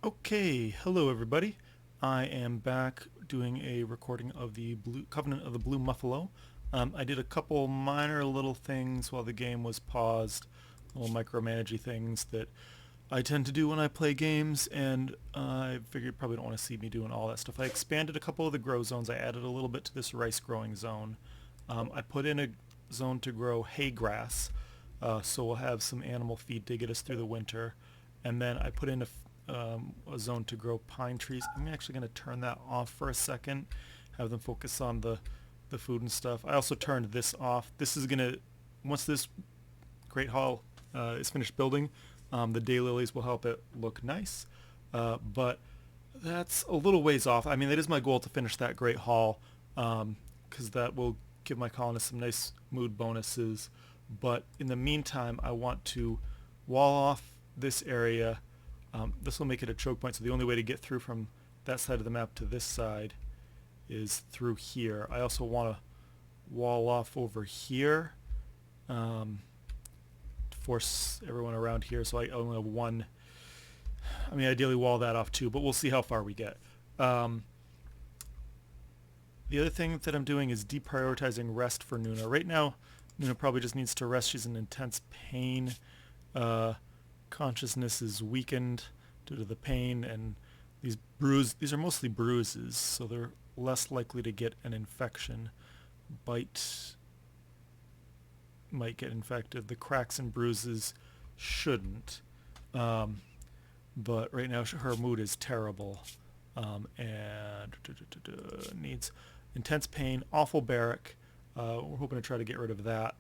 Okay, hello everybody. I am back doing a recording of the Covenant of the Blue Muffalo. I did a couple minor little things while the game was paused, little micromanagey things that I tend to do when I play games, and I figured you probably don't want to see me doing all that stuff. I expanded a couple of the grow zones. I added a little bit to this rice growing zone. I put in a zone to grow hay grass, so we'll have some animal feed to get us through the winter. And then I put in a zone to grow pine trees. I'm actually going to turn that off for a second, have them focus on the food and stuff. I also turned this off. This is going to, once this Great Hall is finished building, the daylilies will help it look nice. But that's a little ways off. I mean, that is my goal to finish that Great Hall, because that will give my colonists some nice mood bonuses. But in the meantime, I want to wall off this area. This will make it a choke point, so the only way to get through from that side of the map to this side is through here. I also want to wall off over here to force everyone around here, so I only have one. I mean, ideally wall that off too, but we'll see how far we get. The other thing that I'm doing is deprioritizing rest for Nuna. Right now, Nuna probably just needs to rest. She's in intense pain. Consciousness is weakened due to the pain, and these are mostly bruises, so they're less likely to get an infection. Bite might get infected. The cracks and bruises shouldn't. But right now her mood is terrible, and needs intense pain, awful barrack. We're hoping to try to get rid of that.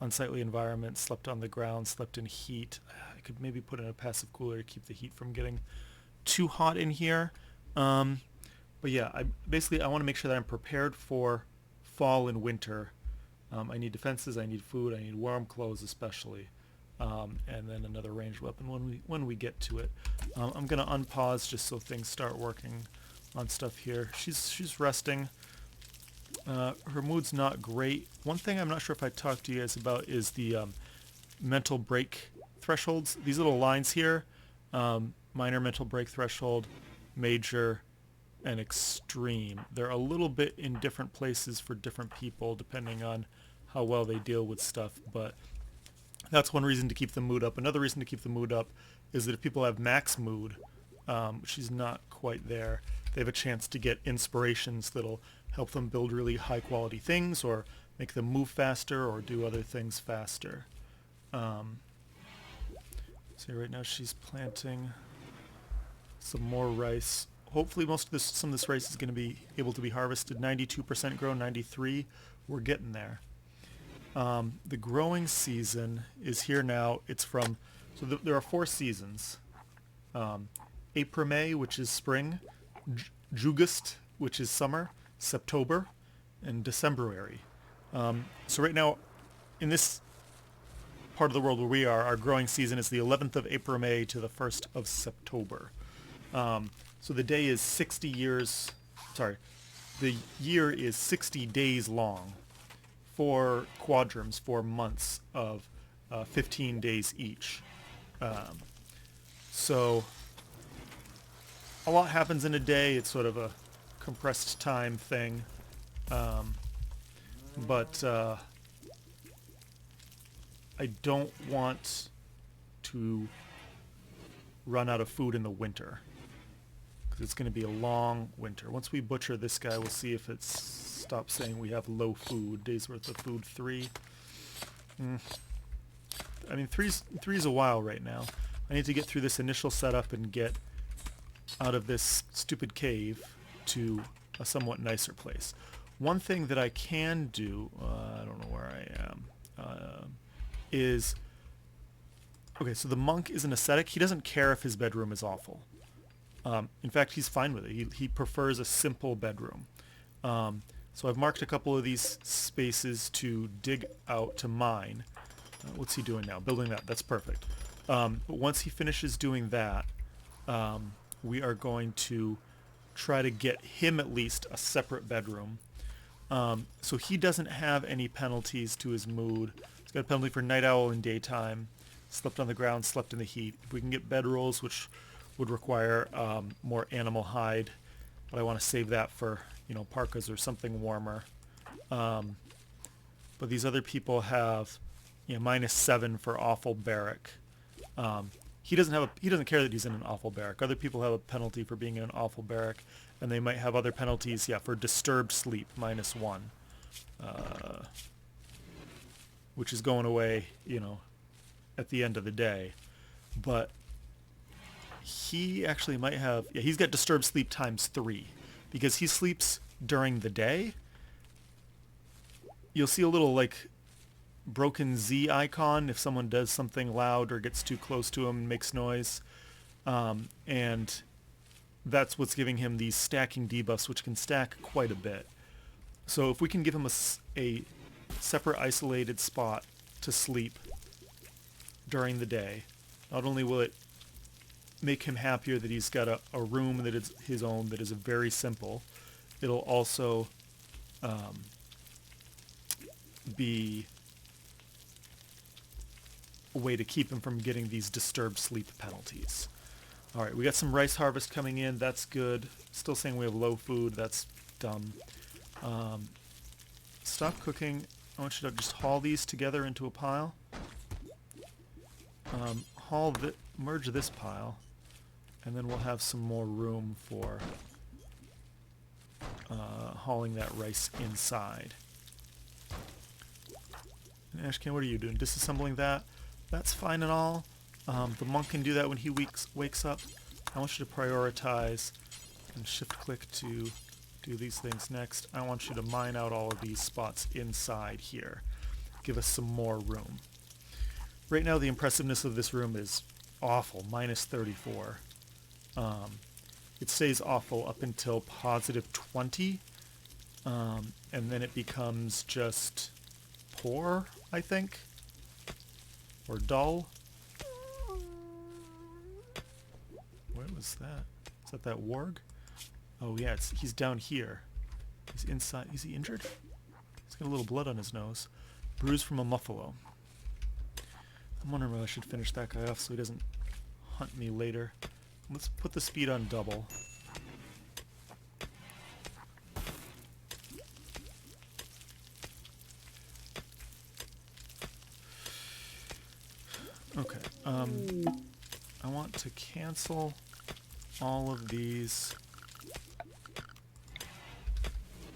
Unsightly environment, slept on the ground, slept in heat. I could maybe put in a passive cooler to keep the heat from getting too hot in here. But yeah, I want to make sure that I'm prepared for fall and winter. I need defenses, I need food, I need warm clothes especially, and then another ranged weapon when we get to it. I'm gonna unpause just so things start working on stuff here. She's resting. Her mood's not great. One thing I'm not sure if I talked to you guys about is the mental break thresholds. These little lines here, minor mental break threshold, major, and extreme. They're a little bit in different places for different people depending on how well they deal with stuff, but that's one reason to keep the mood up. Another reason to keep the mood up is that if people have max mood, she's not quite there, they have a chance to get inspirations that'll help them build really high quality things or make them move faster or do other things faster. So right now she's planting some more rice. Hopefully some of this rice is going to be able to be harvested. 92% grown, 93. We're getting there. The growing season is here now. It's there are 4 seasons. April-May, which is spring, Jugust, which is summer, Septober, and Decemberary. So right now, in this part of the world where we are, our growing season is the 11th of April-May to the 1st of Septober. So the day is 60 years, the year is 60 days long, 4 quadrants, 4 months of 15 days each. So a lot happens in a day. It's sort of a compressed time thing, but I don't want to run out of food in the winter because it's going to be a long winter. Once we butcher this guy, we'll see if it stops saying we have low food. Days worth of food 3. I mean, three's a while right now. I need to get through this initial setup and get out of this stupid cave to a somewhat nicer place. One thing that I can do, I don't know where I am, is, okay, so the monk is an ascetic. He doesn't care if his bedroom is awful. In fact, he's fine with it. He prefers a simple bedroom. So I've marked a couple of these spaces to dig out to mine. What's he doing now? Building that. That's perfect. But once he finishes doing that, we are going to try to get him at least a separate bedroom. So he doesn't have any penalties to his mood. He's got a penalty for night owl in daytime, slept on the ground, slept in the heat. If we can get bedrolls, which would require more animal hide, but I want to save that for, parkas or something warmer. But these other people have, -7 for awful barrack. He doesn't care that he's in an awful barrack. Other people have a penalty for being in an awful barrack, and they might have other penalties, for disturbed sleep, -1, which is going away, at the end of the day. But he actually might have, he's got disturbed sleep ×3, because he sleeps during the day. You'll see a little, broken Z icon if someone does something loud or gets too close to him and makes noise. And that's what's giving him these stacking debuffs, which can stack quite a bit. So if we can give him a separate isolated spot to sleep during the day, not only will it make him happier that he's got a room that is his own, that is very simple, it'll also be a way to keep him from getting these disturbed sleep penalties. All right, we got some rice harvest coming in. That's good. Still saying we have low food. That's dumb. Stop cooking. I want you to just haul these together into a pile. Merge this pile, and then we'll have some more room for hauling that rice inside. And Ashcan, what are you doing? Disassembling that? That's fine and all. The monk can do that when he wakes up. I want you to prioritize and shift-click to do these things next. I want you to mine out all of these spots inside here. Give us some more room. Right now, the impressiveness of this room is awful, -34. It stays awful up until +20, and then it becomes just poor, I think, or dull. Where was that? Is that warg? Oh yeah, he's down here. He's inside. Is he injured? He's got a little blood on his nose. Bruise from a Muffalo. I'm wondering whether I should finish that guy off so he doesn't hunt me later. Let's put the speed on double. Okay, I want to cancel all of these,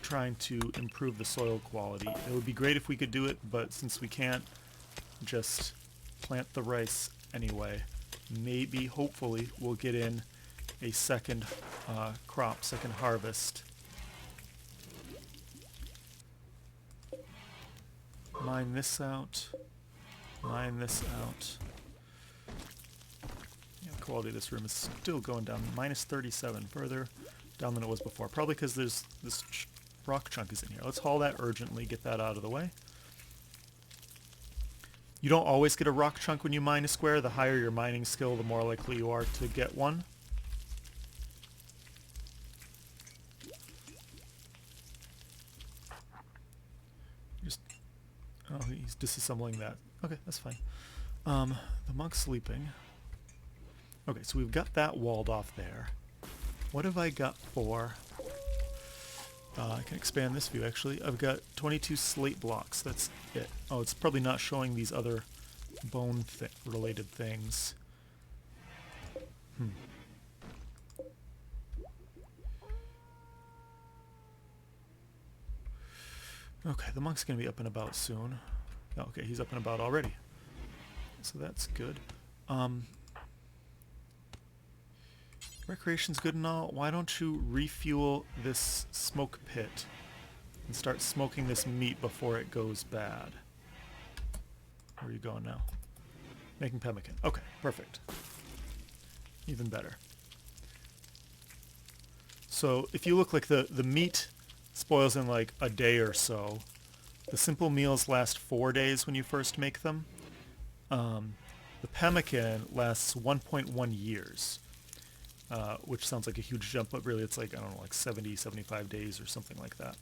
trying to improve the soil quality. It would be great if we could do it, but since we can't, just plant the rice anyway. Maybe, hopefully, we'll get in a second crop, second harvest. Mine this out. Mine this out. Yeah, the quality of this room is still going down. -37, further down than it was before. Probably because there's this rock chunk is in here. Let's haul that urgently, get that out of the way. You don't always get a rock chunk when you mine a square. The higher your mining skill, the more likely you are to get one. Oh, he's disassembling that. Okay, that's fine. The monk's sleeping. Okay, so we've got that walled off there. What have I got for... I can expand this view, actually. I've got 22 slate blocks. That's it. Oh, it's probably not showing these other bone-related things. Okay, the monk's going to be up and about soon. Okay, he's up and about already. So that's good. Recreation's good and all. Why don't you refuel this smoke pit and start smoking this meat before it goes bad? Where are you going now? Making pemmican. Okay, perfect. Even better. So if you look, like the meat spoils in like a day or so. The simple meals last 4 days when you first make them. The pemmican lasts 1.1 years. Which sounds like a huge jump, but really it's like, I don't know, like 70, 75 days or something like that.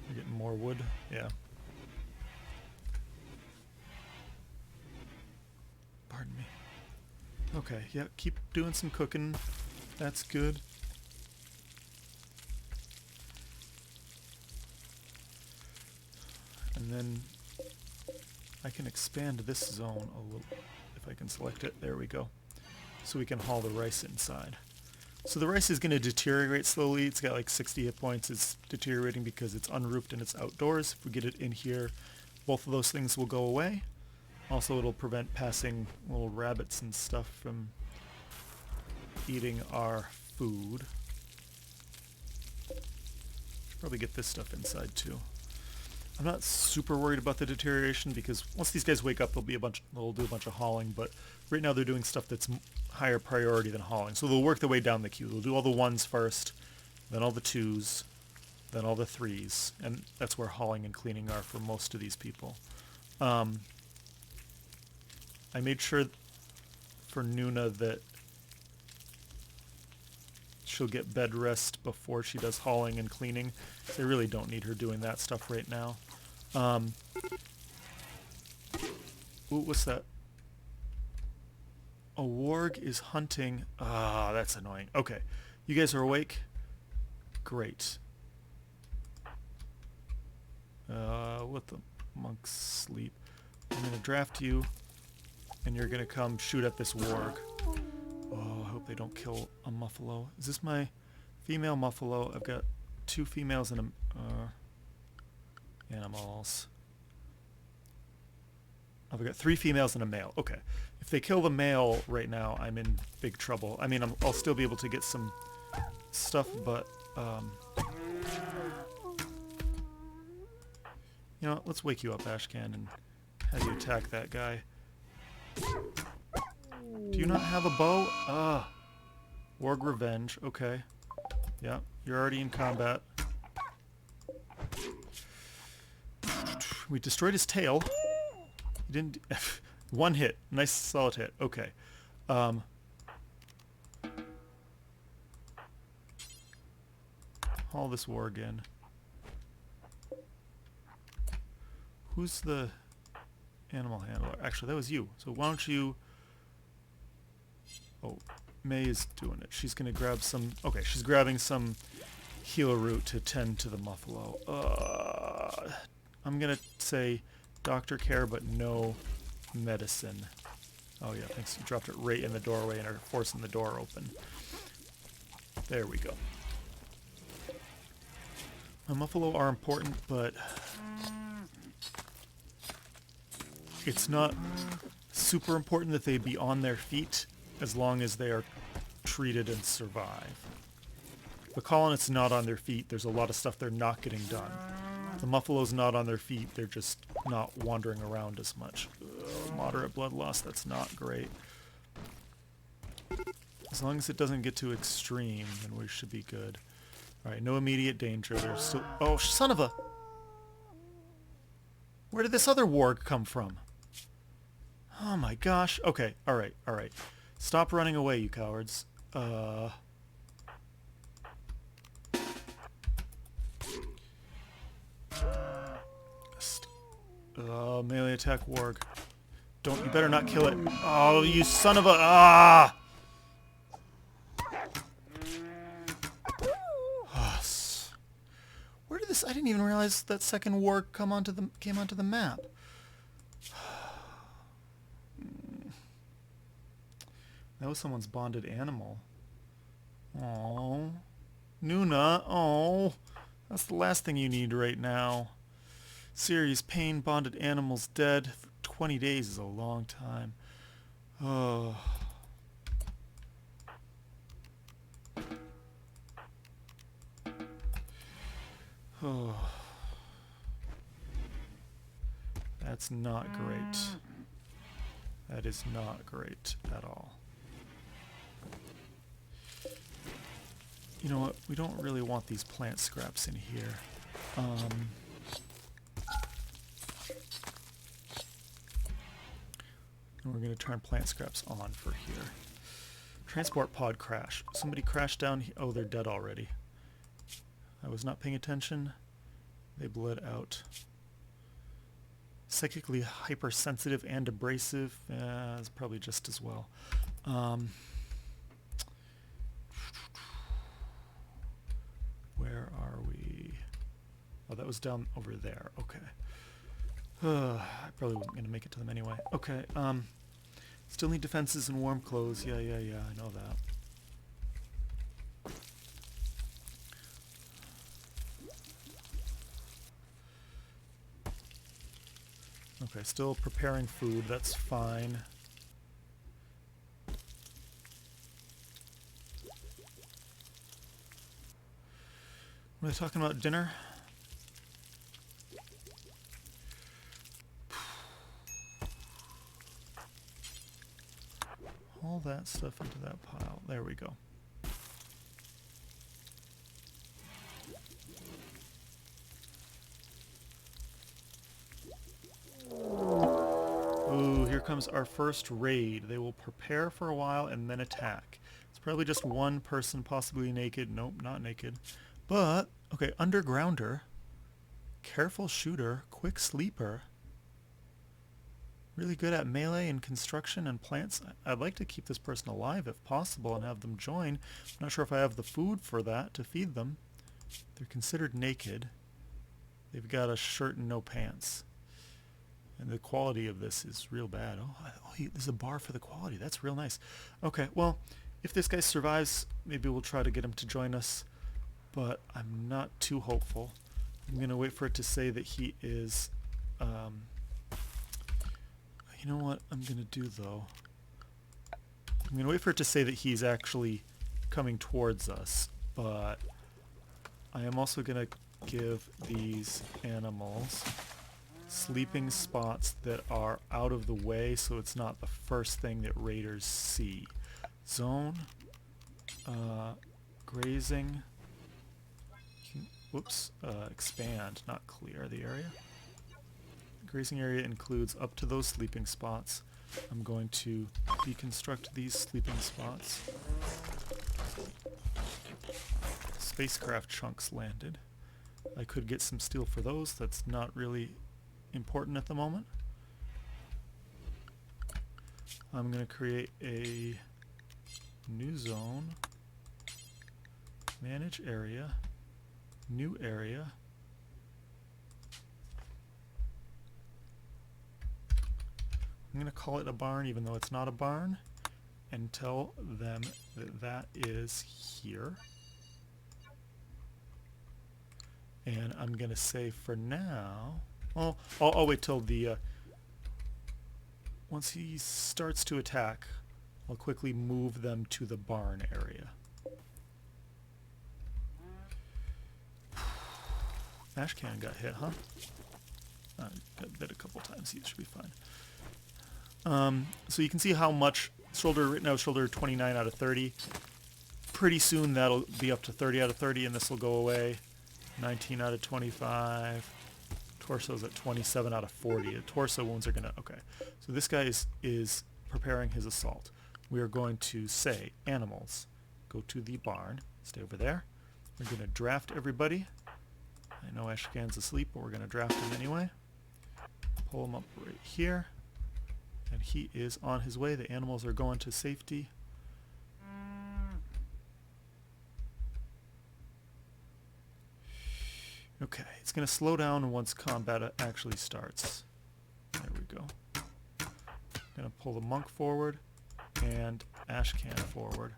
We're getting more wood, yeah. Pardon me. Okay, yeah, keep doing some cooking. That's good. And then I can expand this zone a little, if I can select it. There we go. So we can haul the rice inside. So the rice is going to deteriorate slowly. It's got like 60 hit points. It's deteriorating because it's unroofed and it's outdoors. If we get it in here, both of those things will go away. Also, it'll prevent passing little rabbits and stuff from eating our food. Should probably get this stuff inside too. I'm not super worried about the deterioration because once these guys wake up, they'll do a bunch of hauling. But right now, they're doing stuff that's higher priority than hauling. So they'll work their way down the queue. They'll do all the 1s first, then all the 2s, then all the 3s, and that's where hauling and cleaning are for most of these people. I made sure for Nuna that she'll get bed rest before she does hauling and cleaning. They really don't need her doing that stuff right now. Ooh, what's that? A warg is hunting. Ah, that's annoying. Okay, you guys are awake? Great. Let the monks sleep. I'm gonna draft you, and you're gonna come shoot at this warg. Oh, I hope they don't kill a Muffalo. Is this my female Muffalo? I've got 2 females and animals. I've got 3 females and a male. Okay. If they kill the male right now, I'm in big trouble. I mean, I'll still be able to get some stuff, but you know, let's wake you up, Ashcan, and have you attack that guy. Do you not have a bow? Ah. Warg Revenge. Okay. Yeah, you're already in combat. We destroyed his tail. You didn't... 1 hit. Nice solid hit. Okay. Haul this warg in. Who's the animal handler? Actually, that was you. So why don't you... Oh, May is doing it. She's going to grab some... Okay, she's grabbing some healer root to tend to the Muffalo. I'm going to say doctor care, but no medicine. Oh yeah, thanks. You dropped it right in the doorway and are forcing the door open. There we go. My Muffalo are important, but it's not super important that they be on their feet as long as they are treated and survive. The colonists not on their feet, there's a lot of stuff they're not getting done. The Muffalo's not on their feet, they're just not wandering around as much. Moderate blood loss, that's not great. As long as it doesn't get too extreme, then we should be good. Alright, no immediate danger. There's still... Oh, son of a... Where did this other warg come from? Oh my gosh. Okay, alright, alright. Stop running away, you cowards. Melee attack warg. Don't, you better not kill it. Oh, you son of a... Ah! Where did this... I didn't even realize that second warg came onto the map. That was someone's bonded animal. Oh, Nuna. Oh, that's the last thing you need right now. Serious pain, bonded animals dead. 20 days is a long time. Oh. Oh. That's not great. That is not great at all. You know what? We don't really want these plant scraps in here. And we're going to turn plant scraps on for here. Transport pod crash. Somebody crashed down here. Oh, they're dead already. I was not paying attention. They bled out. Psychically hypersensitive and abrasive. It's probably just as well. Where are we? Oh, that was down over there. Okay. I probably wasn't going to make it to them anyway. Okay. Still need defenses and warm clothes. Yeah, I know that. Okay, still preparing food. That's fine. Were they talking about dinner? All that stuff into that pile. There we go. Ooh, here comes our first raid. They will prepare for a while and then attack. It's probably just one person, possibly naked. Nope, not naked. But, okay, undergrounder, careful shooter, quick sleeper. Really good at melee and construction and plants. I'd like to keep this person alive if possible and have them join. I'm not sure if I have the food for that to feed them. They're considered naked. They've got a shirt and no pants. And the quality of this is real bad. There's a bar for the quality. That's real nice. Okay, well, if this guy survives, maybe we'll try to get him to join us. But I'm not too hopeful. I'm going to wait for it to say that he is... you know what I'm going to do, though? I'm going to wait for it to say that he's actually coming towards us. But I am also going to give these animals sleeping spots that are out of the way so it's not the first thing that raiders see. Zone, grazing, whoops, expand, not clear the area. Grazing area includes up to those sleeping spots. I'm going to deconstruct these sleeping spots. Spacecraft chunks landed. I could get some steel for those. That's not really important at the moment. I'm going to create a new zone, manage area, new area. I'm going to call it a barn even though it's not a barn, and tell them that that is here. And I'm going to say for now, well, I'll wait till the, once he starts to attack, I'll quickly move them to the barn area. Ash cannon got hit, huh? Got bit a couple times, he should be fine. So you can see how much shoulder, right now shoulder 29 out of 30. Pretty soon that'll be up to 30 out of 30 and this will go away. 19 out of 25. Torso's at 27 out of 40. The torso wounds are going to... Okay. So this guy is preparing his assault. We are going to say, animals, go to the barn. Stay over there. We're going to draft everybody. I know Ashkan's asleep, but we're going to draft him anyway. Pull him up right here. And he is on his way. The animals are going to safety. Okay, it's going to slow down once combat actually starts. There we go. Going to pull the monk forward and Ashcan forward.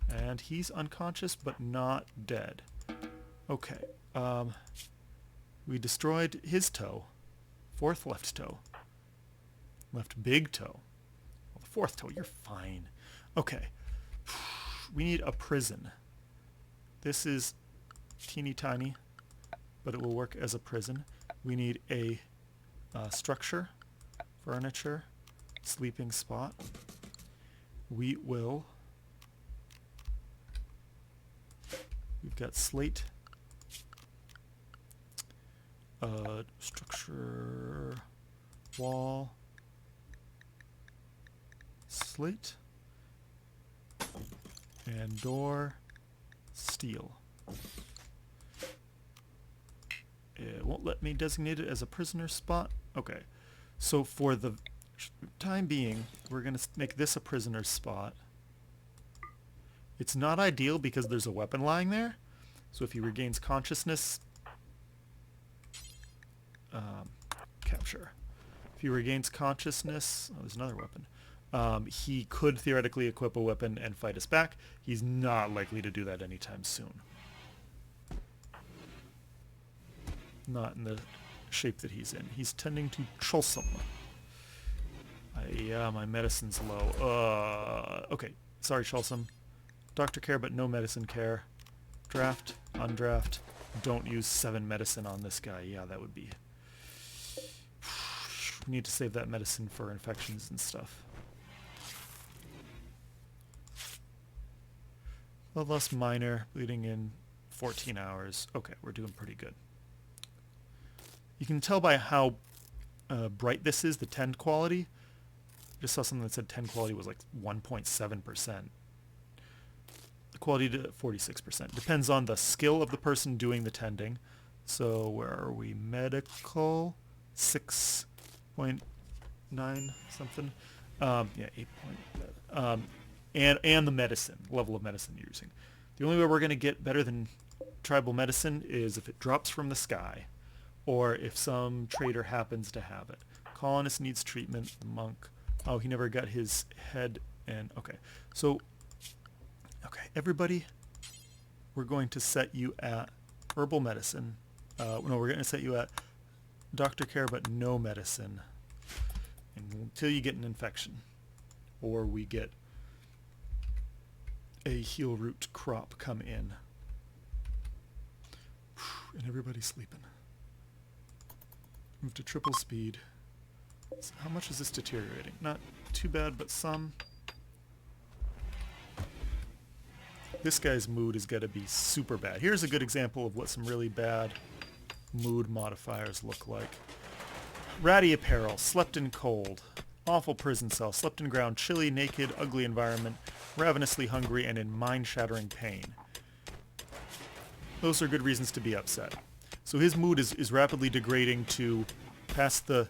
And he's unconscious but not dead. Okay, we destroyed his toe. Fourth left toe. Left big toe. Well, the fourth toe, you're fine. Okay, we need a prison. This is teeny tiny, but it will work as a prison. We need a structure, furniture, sleeping spot. We will... We've got slate, structure, wall, slate, and door, steel. It won't let me designate it as a prisoner spot. Okay. So for the time being, we're going to make this a prisoner spot. It's not ideal because there's a weapon lying there. So if he regains consciousness... capture. If he regains consciousness... Oh, there's another weapon. He could theoretically equip a weapon and fight us back. He's not likely to do that anytime soon. Not in the shape that he's in. He's tending to Cholsum. Yeah, my medicine's low. Okay. Sorry, Cholsum. Doctor care, but no medicine care. Draft, undraft. Don't use 7 medicine on this guy. Yeah, that would be... We need to save that medicine for infections and stuff. Bloodlust minor, bleeding in 14 hours. Okay, we're doing pretty good. You can tell by how bright this is, the tend quality. I just saw something that said tend quality was like 1.7%. The quality to 46%. Depends on the skill of the person doing the tending. So where are we? Medical 6.9 something. Yeah, 8. And the medicine, level of medicine you're using. The only way we're going to get better than tribal medicine is if it drops from the sky, or if some trader happens to have it. Colonist needs treatment. The monk. Oh, he never got his head and... Okay. So, okay, everybody, we're going to set you at herbal medicine. No, we're going to set you at doctor care, but no medicine until you get an infection. Or we get a heel root crop come in. And everybody's sleeping. Move to triple speed. So how much is this deteriorating? Not too bad, but some. This guy's mood is going to be super bad. Here's a good example of what some really bad mood modifiers look like. Ratty apparel, slept in cold. Awful prison cell, slept in ground, chilly, naked, ugly environment, ravenously hungry, and in mind-shattering pain. Those are good reasons to be upset. So his mood is rapidly degrading to past the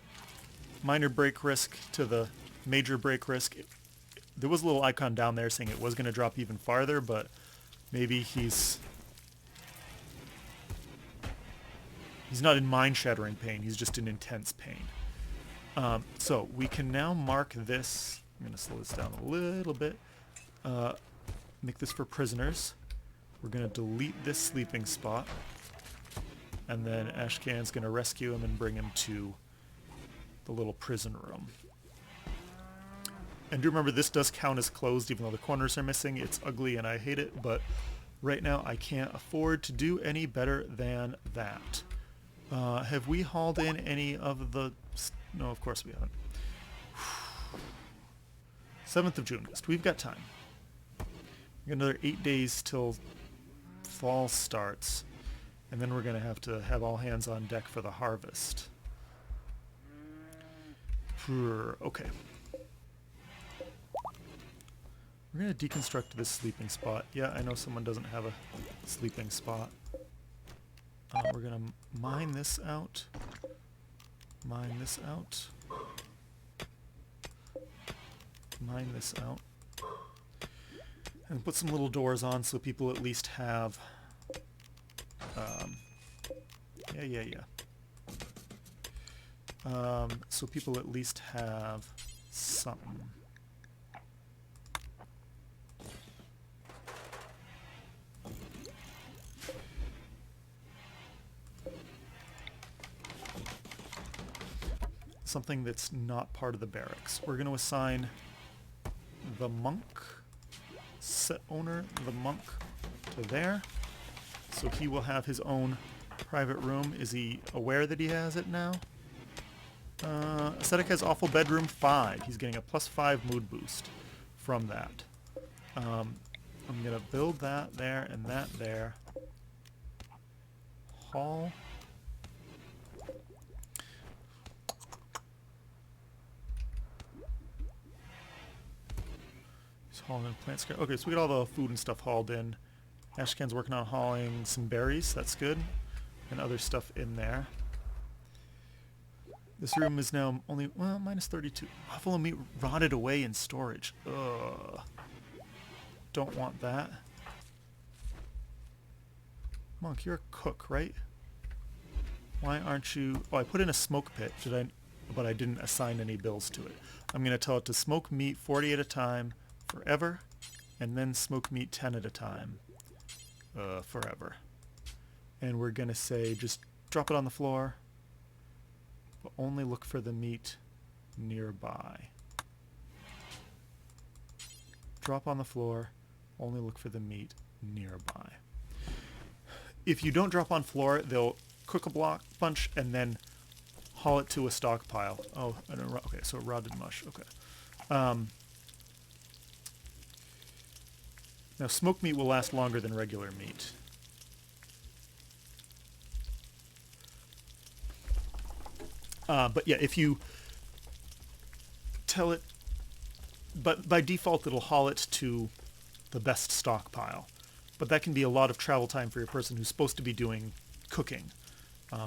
minor break risk to the major break risk. There was a little icon down there saying it was going to drop even farther, but maybe he's not in mind-shattering pain. He's just in intense pain. So we can now mark this. I'm going to slow this down a little bit. Make this for prisoners. We're going to delete this sleeping spot. And then Ashcan's going to rescue him and bring him to the little prison room. And do remember, this does count as closed even though the corners are missing. It's ugly and I hate it, but right now I can't afford to do any better than that. Have we hauled in any of the... No, of course we haven't. 7th of June. We've got time. We've got another 8 days till fall starts. And then we're going to have all hands on deck for the harvest. Okay. We're going to deconstruct this sleeping spot. Yeah, I know someone doesn't have a sleeping spot. We're going to mine this out. Mine this out. Mine this out. And put some little doors on so people at least have... so people at least have something. Something that's not part of the barracks. We're going to assign the monk, set owner, the monk, to there. So he will have his own private room. Is he aware that he has it now? Ascetic has awful bedroom 5. He's getting a +5 mood boost from that. I'm going to build that there and that there. Hall. He's hauling in plant scrap. Okay, so we got all the food and stuff hauled in. Ashcan's working on hauling some berries. That's good. and other stuff in there. This room is now only, well, minus 32. Buffalo meat rotted away in storage. Ugh. Don't want that. Monk, you're a cook, right? Why aren't you... Oh, I put in a smoke pit, but I didn't assign any bills to it. I'm going to tell it to smoke meat 40 at a time forever, and then smoke meat 10 at a time forever. And we're going to say just drop it on the floor, but only look for the meat nearby. Drop on the floor, only look for the meat nearby. If you don't drop on floor, they'll cook a bunch and then haul it to a stockpile. Oh, okay, so rotted mush. Okay. Now, smoked meat will last longer than regular meat. But yeah, if you tell it, but by default it'll haul it to the best stockpile. But that can be a lot of travel time for your person who's supposed to be doing cooking,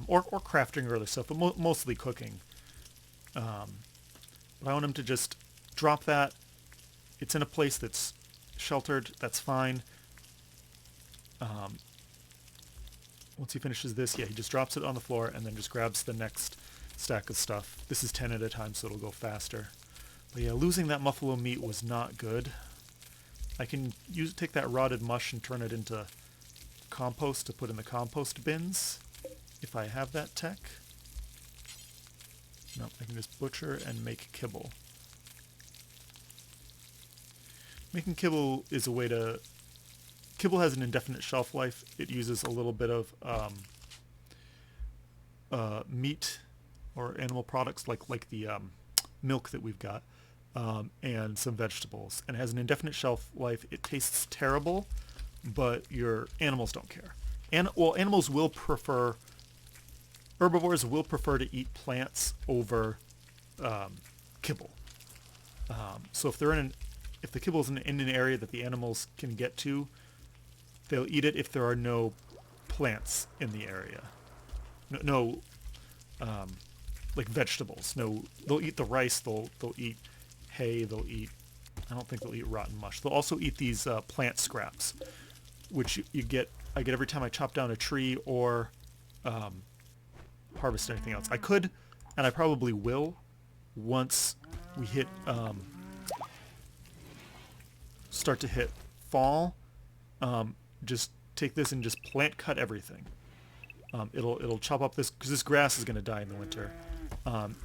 or crafting or other stuff, but mostly cooking. But I want him to just drop that. It's in a place that's sheltered. That's fine. Once he finishes this, yeah, he just drops it on the floor and then just grabs the next stack of stuff. This is 10 at a time, so it'll go faster. But yeah, losing that Muffalo meat was not good. I can take that rotted mush and turn it into compost to put in the compost bins, if I have that tech. No, I can just butcher and make kibble. Making kibble is a way to... Kibble has an indefinite shelf life. It uses a little bit of meat or animal products like the milk that we've got, and some vegetables, and has an indefinite shelf life. It tastes terrible, but your animals don't care. Animals will prefer... Herbivores will prefer to eat plants over kibble. So if the kibble is in an area that the animals can get to, they'll eat it if there are no plants in the area. No like vegetables. No, they'll eat the rice. They'll eat hay. They'll eat... I don't think they'll eat rotten mush. They'll also eat these plant scraps, which I get every time I chop down a tree or harvest anything else. I could, and I probably will, once we hit start to hit fall. Just take this and just plant cut everything. It'll chop up this, because this grass is going to die in the winter,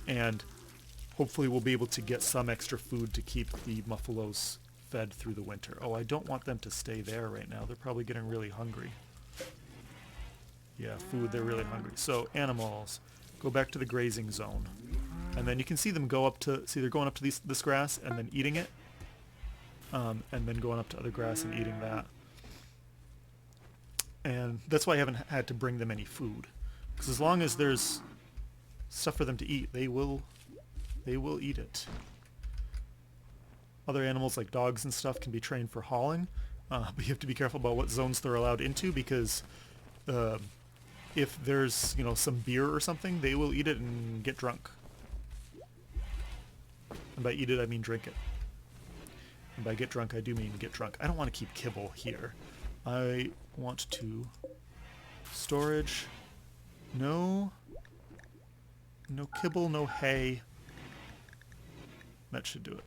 and hopefully we'll be able to get some extra food to keep the Muffalos fed through the winter. Oh, I don't want them to stay there right now. They're probably getting really hungry. Yeah, food, they're really hungry. So animals, go back to the grazing zone. And then you can see them go up to... See, they're going up to this grass and then eating it. And then going up to other grass and eating that. And that's why I haven't had to bring them any food. Because as long as there's stuff for them to eat, they will eat it. Other animals like dogs and stuff can be trained for hauling, but you have to be careful about what zones they're allowed into, because if there's, some beer or something, they will eat it and get drunk. And by eat it, I mean drink it. And by get drunk, I do mean get drunk. I don't want to keep kibble here. I want to... Storage. No kibble, no hay. That should do it.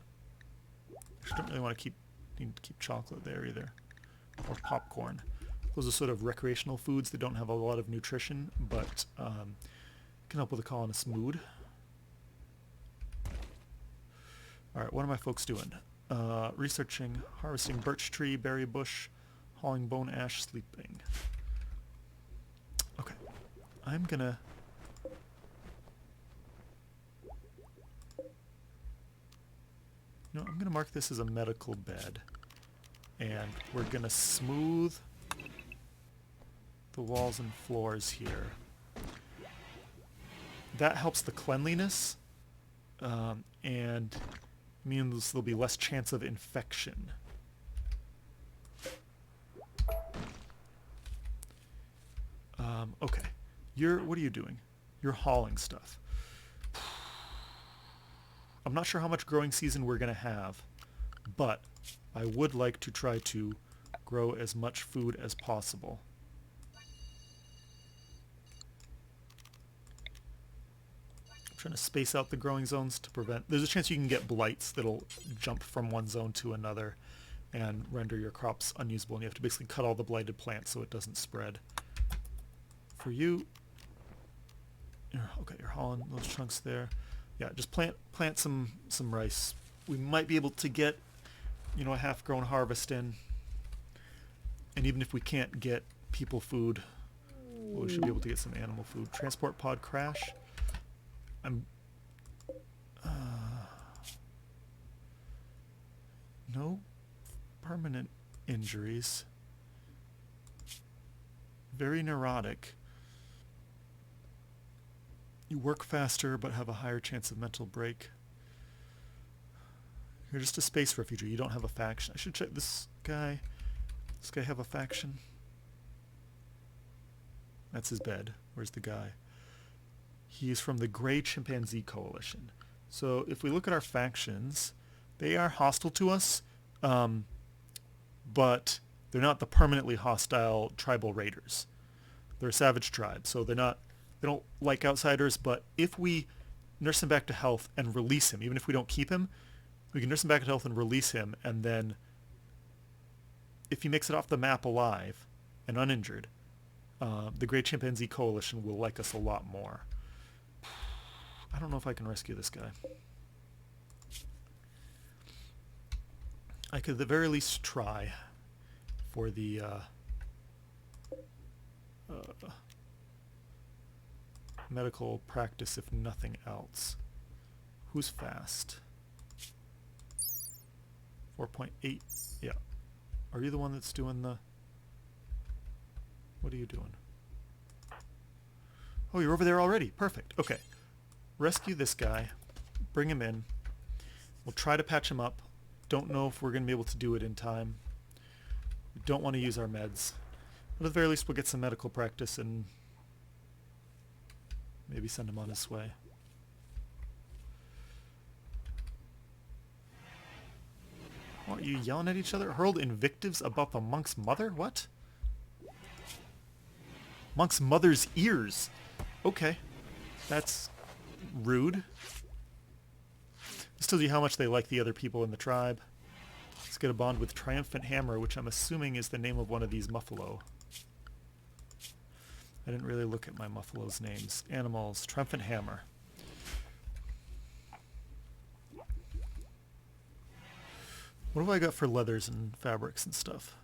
I don't really want to need to keep chocolate there either. Or popcorn. Those are sort of recreational foods that don't have a lot of nutrition, but can help with a colonist's mood. Alright, what are my folks doing? Researching, harvesting birch tree, berry bush, hauling bone ash, sleeping. Okay. I'm gonna... I'm gonna mark this as a medical bed. And we're gonna smooth the walls and floors here. That helps the cleanliness, and means there'll be less chance of infection. Okay, What are you doing? You're hauling stuff. I'm not sure how much growing season we're going to have, but I would like to try to grow as much food as possible. I'm trying to space out the growing zones to prevent... There's a chance you can get blights that'll jump from one zone to another and render your crops unusable, and you have to basically cut all the blighted plants so it doesn't spread. For you... Okay, you're hauling those chunks there. Yeah, just plant some rice. We might be able to get, you know, a half-grown harvest in. And even if we can't get people food, well, we should be able to get some animal food. Transport pod crash. No permanent injuries. Very neurotic. You work faster but have a higher chance of mental break. You're just a space refugee. You don't have a faction. I should check this guy. Does this guy have a faction? That's his bed. Where's the guy? He's from the Gray Chimpanzee Coalition. So if we look at our factions, they are hostile to us, but they're not the permanently hostile tribal raiders. They're a savage tribe, so they don't like outsiders, but if we nurse him back to health and release him, even if we don't keep him, we can nurse him back to health and release him, and then if he makes it off the map alive and uninjured, the Great Chimpanzee Coalition will like us a lot more. I don't know if I can rescue this guy. I could at the very least try for the medical practice, if nothing else. Who's fast? 4.8. Yeah. Are you the one that's doing the... What are you doing? Oh, you're over there already. Perfect. Okay. Rescue this guy. Bring him in. We'll try to patch him up. Don't know if we're going to be able to do it in time. We don't want to use our meds. But at the very least, we'll get some medical practice and maybe send him on his way. What, are you yelling at each other? Hurled invectives about the monk's mother? What? Monk's mother's ears. Okay. That's rude. This tells you how much they like the other people in the tribe. Let's get a bond with Triumphant Hammer, which I'm assuming is the name of one of these Muffalo. I didn't really look at my Muffalo's names. Animals. Triumphant Hammer. What have I got for leathers and fabrics and stuff?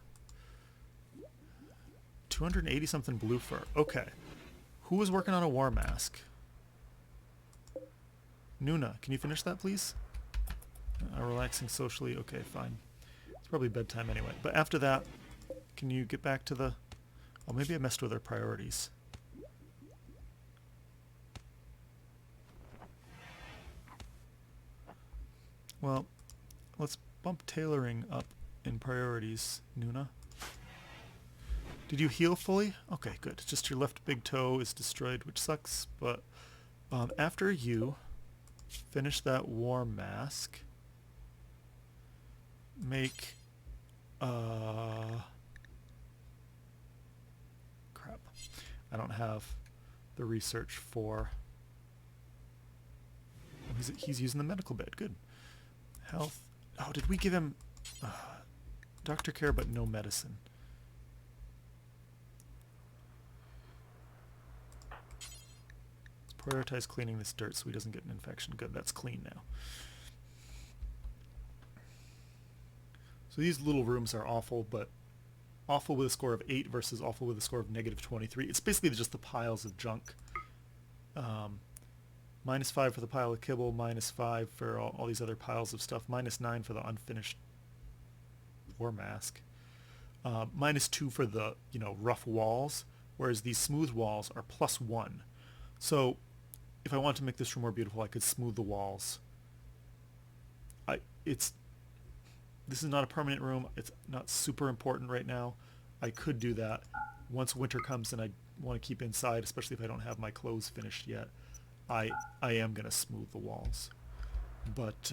280 something blue fur. Okay. Who was working on a war mask? Nuna, can you finish that, please? Relaxing socially. Okay, fine. It's probably bedtime anyway. But after that, can you get back to the... Oh, maybe I messed with our priorities. Well, let's bump tailoring up in priorities, Nuna. Did you heal fully? Okay, good. Just your left big toe is destroyed, which sucks, but after you finish that war mask, make crap. I don't have the research for... Oh, he's using the medical bed. Good. Health. Oh, did we give him doctor care but no medicine? Prioritize cleaning this dirt so he doesn't get an infection. Good, that's clean now. So these little rooms are awful, but awful with a score of 8 versus awful with a score of negative 23. It's basically just the piles of junk. -5 for the pile of kibble, -5 for all these other piles of stuff, -9 for the unfinished war mask, -2 for the, you know, rough walls, whereas these smooth walls are +1. So if I want to make this room more beautiful, I could smooth the walls. This is not a permanent room. It's not super important right now. I could do that. Once winter comes and I want to keep inside, especially if I don't have my clothes finished yet, I am going to smooth the walls. But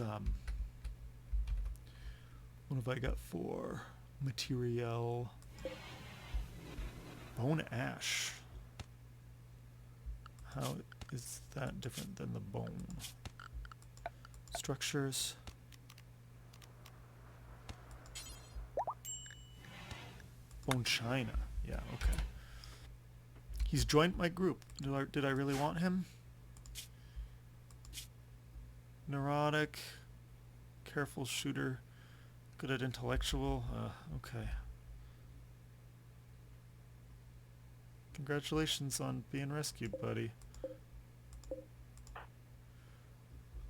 what have I got for material? Bone ash. How is that different than the bone? Structures. Bone china. Yeah, okay. He's joined my group. Did I really want him? Neurotic. Careful shooter. Good at intellectual. Okay. Congratulations on being rescued, buddy.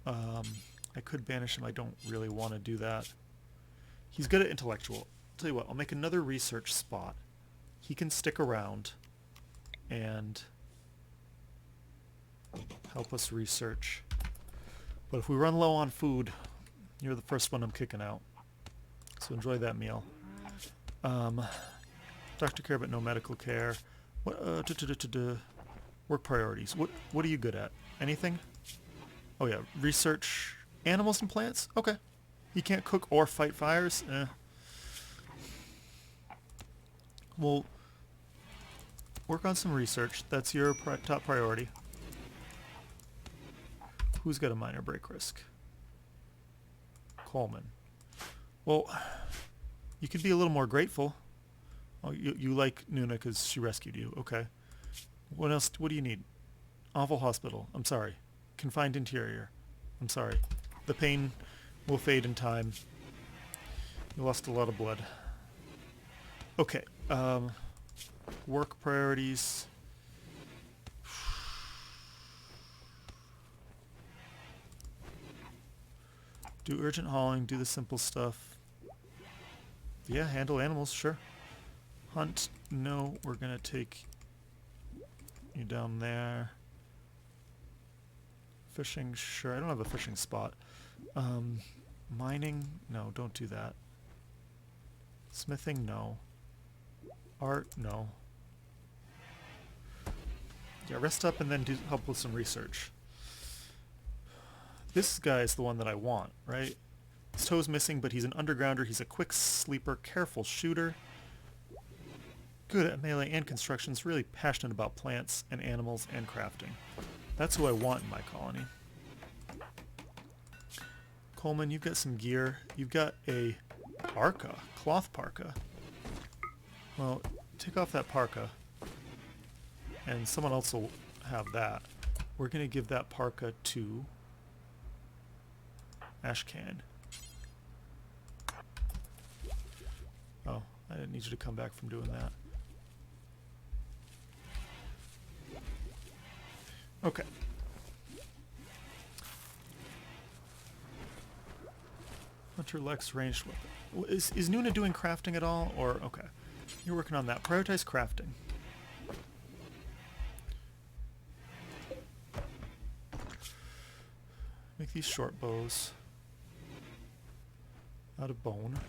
I could banish him. I don't really want to do that. He's good at intellectual. I'll tell you what, I'll make another research spot. He can stick around and help us research. But if we run low on food, you're the first one I'm kicking out. So enjoy that meal. Doctor care but no medical care. What work priorities. What are you good at? Anything? Oh yeah, research animals and plants? Okay. You can't cook or fight fires? We'll work on some research. That's your top priority. Who's got a minor break risk? Coleman. Well, you could be a little more grateful. Oh, you like Nuna because she rescued you. Okay. What else? What do you need? Awful hospital. I'm sorry. Confined interior. I'm sorry. The pain will fade in time. You lost a lot of blood. Okay. Work priorities. Do urgent hauling. Do the simple stuff. Yeah, handle animals. Sure. Hunt. No, we're going to take you down there. Fishing. Sure. I don't have a fishing spot. Mining. No, don't do that. Smithing. No. Art. No. Yeah, rest up and then help with some research. This guy is the one that I want, right? His toe's missing, but he's an undergrounder. He's a quick sleeper, careful shooter. Good at melee and constructions, really passionate about plants and animals and crafting. That's who I want in my colony. Coleman, you've got some gear. You've got a parka, cloth parka. Well, take off that parka, and someone else will have that. We're going to give that parka to Ashcan. Oh, I didn't need you to come back from doing that. Okay. Hunter Lex ranged weapon. Is Nuna doing crafting at all? Or, okay. You're working on that. Prioritize crafting. Make these short bows. Out of bone.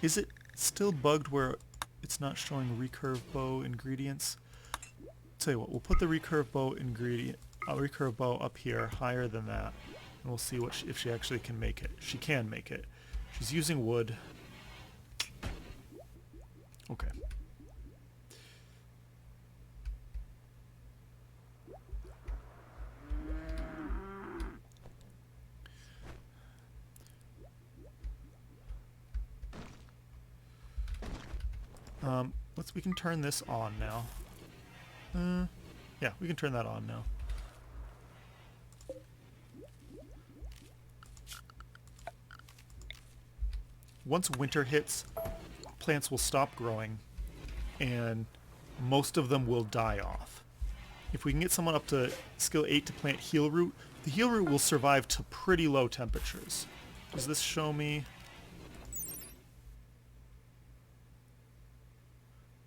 Is it still bugged where it's not showing recurve bow ingredients? Tell you what, we'll put the recurve bow recurve bow up here, higher than that, and we'll see what if she actually can make it. She can make it. She's using wood. Okay. We can turn this on now. Yeah, we can turn that on now. Once winter hits, plants will stop growing, and most of them will die off. If we can get someone up to skill 8 to plant heal root, the heal root will survive to pretty low temperatures. Does this show me?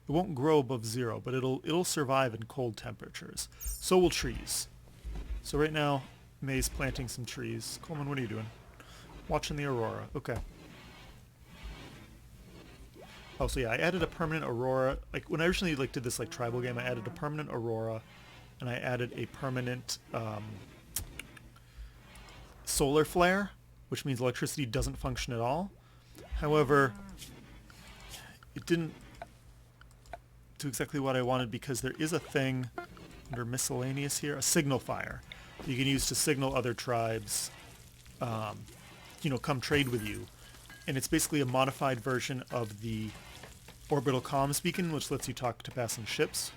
It won't grow above 0, but it'll survive in cold temperatures. So will trees. So right now, May's planting some trees. Coleman, what are you doing? Watching the aurora. Okay. Oh, so yeah, I added a permanent aurora. Like when I originally did this tribal game, I added a permanent aurora, and I added a permanent solar flare, which means electricity doesn't function at all. However, it didn't do exactly what I wanted because there is a thing under miscellaneous here, a signal fire you can use to signal other tribes, come trade with you. And it's basically a modified version of the orbital comms beacon, which lets you talk to passing ships.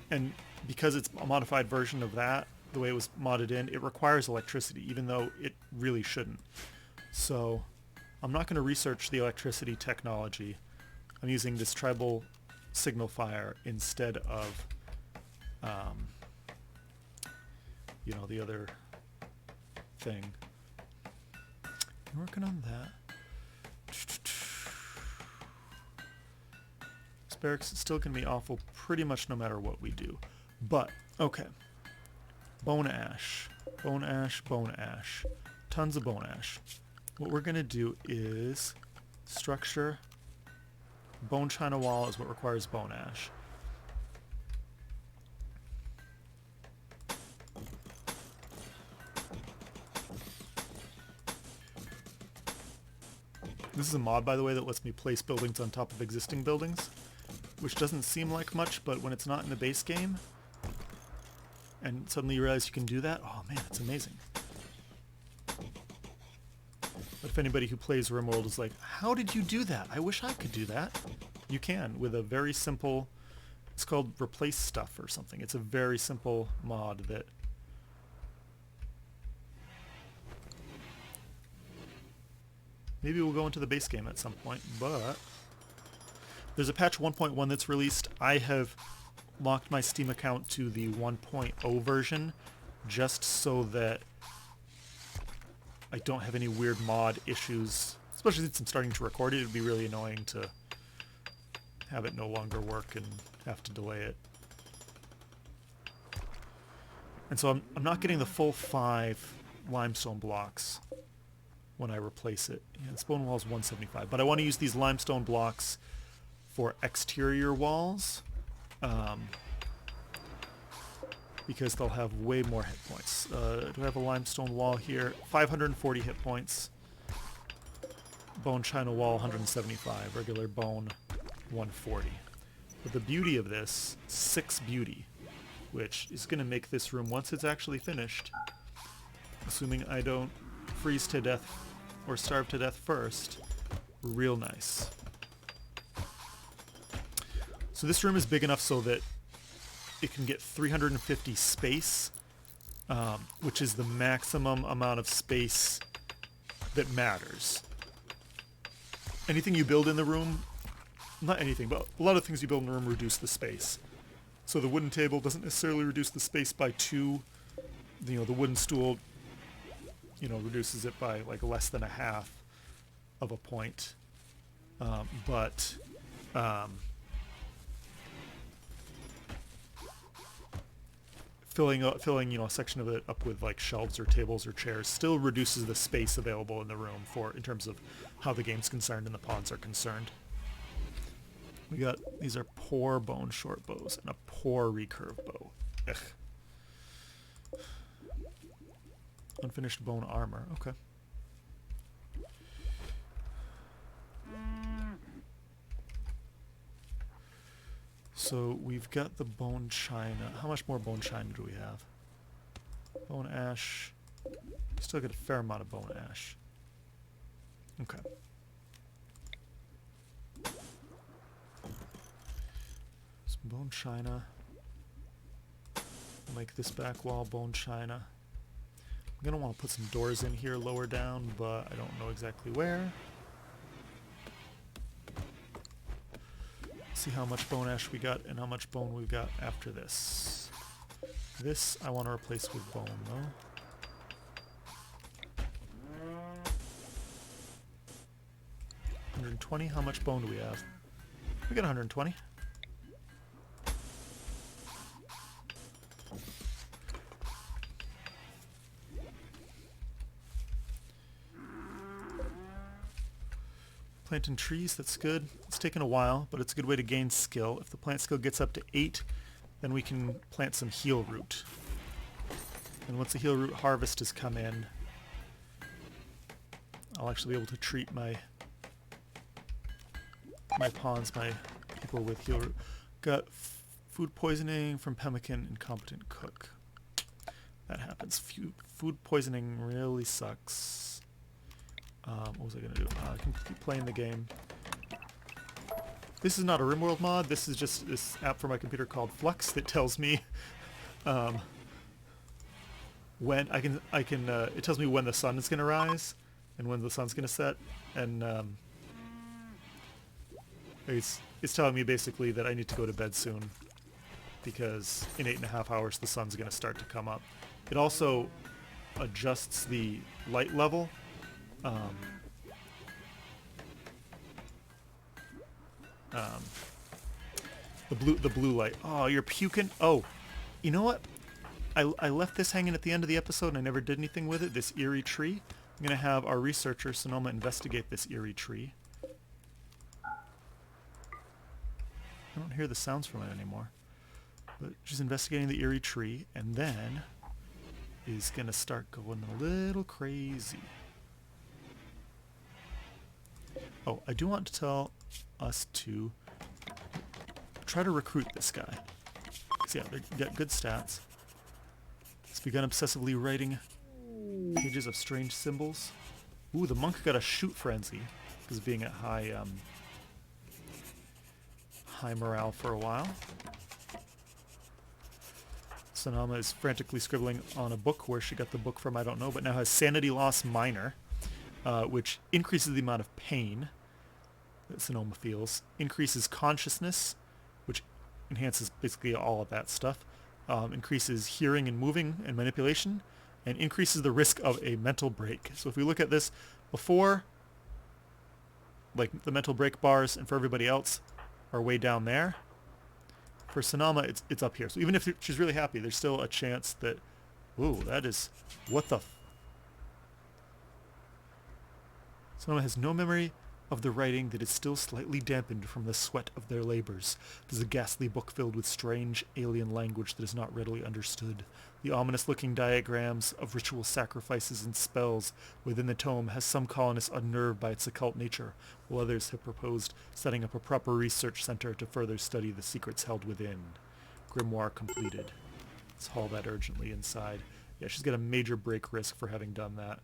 And because it's a modified version of that, the way it was modded in, it requires electricity, even though it really shouldn't. So I'm not going to research the electricity technology. I'm using this tribal signal fire instead of, the other thing. I'm working on that. This barracks is still going to be awful pretty much no matter what we do. But, okay. Bone ash. Bone ash, bone ash. Tons of bone ash. What we're going to do is structure. Bone china wall is what requires bone ash. This is a mod, by the way, that lets me place buildings on top of existing buildings, which doesn't seem like much, but when it's not in the base game, and suddenly you realize you can do that, oh man, it's amazing. But if anybody who plays RimWorld is like, how did you do that? I wish I could do that. You can, with a very simple, it's called replace stuff or something. It's a very simple mod that maybe we'll go into the base game at some point, but there's a patch 1.1 that's released. I have locked my Steam account to the 1.0 version just so that I don't have any weird mod issues, especially since I'm starting to record it. It would be really annoying to have it no longer work and have to delay it. And so I'm not getting the full 5 limestone blocks when I replace it. Yeah, the stone wall is 175, but I want to use these limestone blocks for exterior walls because they'll have way more hit points. Do I have a limestone wall here? 540 hit points. Bone china wall 175. Regular bone 140. But the beauty of this, 6 beauty, which is going to make this room, once it's actually finished, assuming I don't freeze to death or starve to death first, real nice. So this room is big enough so that it can get 350 space, which is the maximum amount of space that matters. Anything you build in the room, not anything, but a lot of things you build in the room reduce the space. So the wooden table doesn't necessarily reduce the space by 2. The wooden stool, reduces it by like less than a half of a point. Filling a section of it up with like shelves or tables or chairs still reduces the space available in the room in terms of how the game's concerned and the pawns are concerned. These are poor bone short bows and a poor recurve bow. Ugh. Unfinished bone armor. Okay. So we've got the bone china. How much more bone china do we have? Bone ash. Still get a fair amount of bone ash. Okay. Some bone china. Make this back wall bone china. I'm going to want to put some doors in here lower down, but I don't know exactly where. See how much bone ash we got and how much bone we've got after this. This I want to replace with bone, though. $120. How much bone do we have? We got 120. Planting trees, that's good. It's taken a while, but it's a good way to gain skill. If the plant skill gets up to 8, then we can plant some heal root. And once the heal root harvest has come in, I'll actually be able to treat my pawns, my people with heal root. Got food poisoning from pemmican, incompetent cook. That happens. Food poisoning really sucks. What was I going to do? I can keep playing the game. This is not a RimWorld mod. This is just this app for my computer called Flux that tells me when it tells me when the sun is going to rise and when the sun's going to set, and it's telling me basically that I need to go to bed soon because in 8.5 hours the sun's going to start to come up. It also adjusts the light level. The blue light. Oh, you're puking. Oh, you know what? I left this hanging at the end of the episode and I never did anything with it. This eerie tree. I'm gonna have our researcher Sonoma investigate this eerie tree. I don't hear the sounds from it anymore. But she's investigating the eerie tree and then is gonna start going a little crazy. Oh, I do want to tell us to try to recruit this guy. So yeah, they got good stats. He's begun obsessively writing pages of strange symbols. Ooh, the monk got a shoot frenzy because of being at high morale for a while. Sonoma is frantically scribbling on a book. Where she got the book from, I don't know, but now has sanity loss minor, which increases the amount of pain that Sonoma feels, increases consciousness, which enhances basically all of that stuff, increases hearing and moving and manipulation, and increases the risk of a mental break. So if we look at this before, like the mental break bars, and for everybody else are way down there. For Sonoma, it's up here. So even if she's really happy, there's still a chance that, ooh, that is, what the Sonoma has no memory of the writing that is still slightly dampened from the sweat of their labors. It is a ghastly book filled with strange alien language that is not readily understood. The ominous-looking diagrams of ritual sacrifices and spells within the tome has some colonists unnerved by its occult nature, while others have proposed setting up a proper research center to further study the secrets held within. Grimoire completed. Let's haul that urgently inside. Yeah, she's got a major break risk for having done that.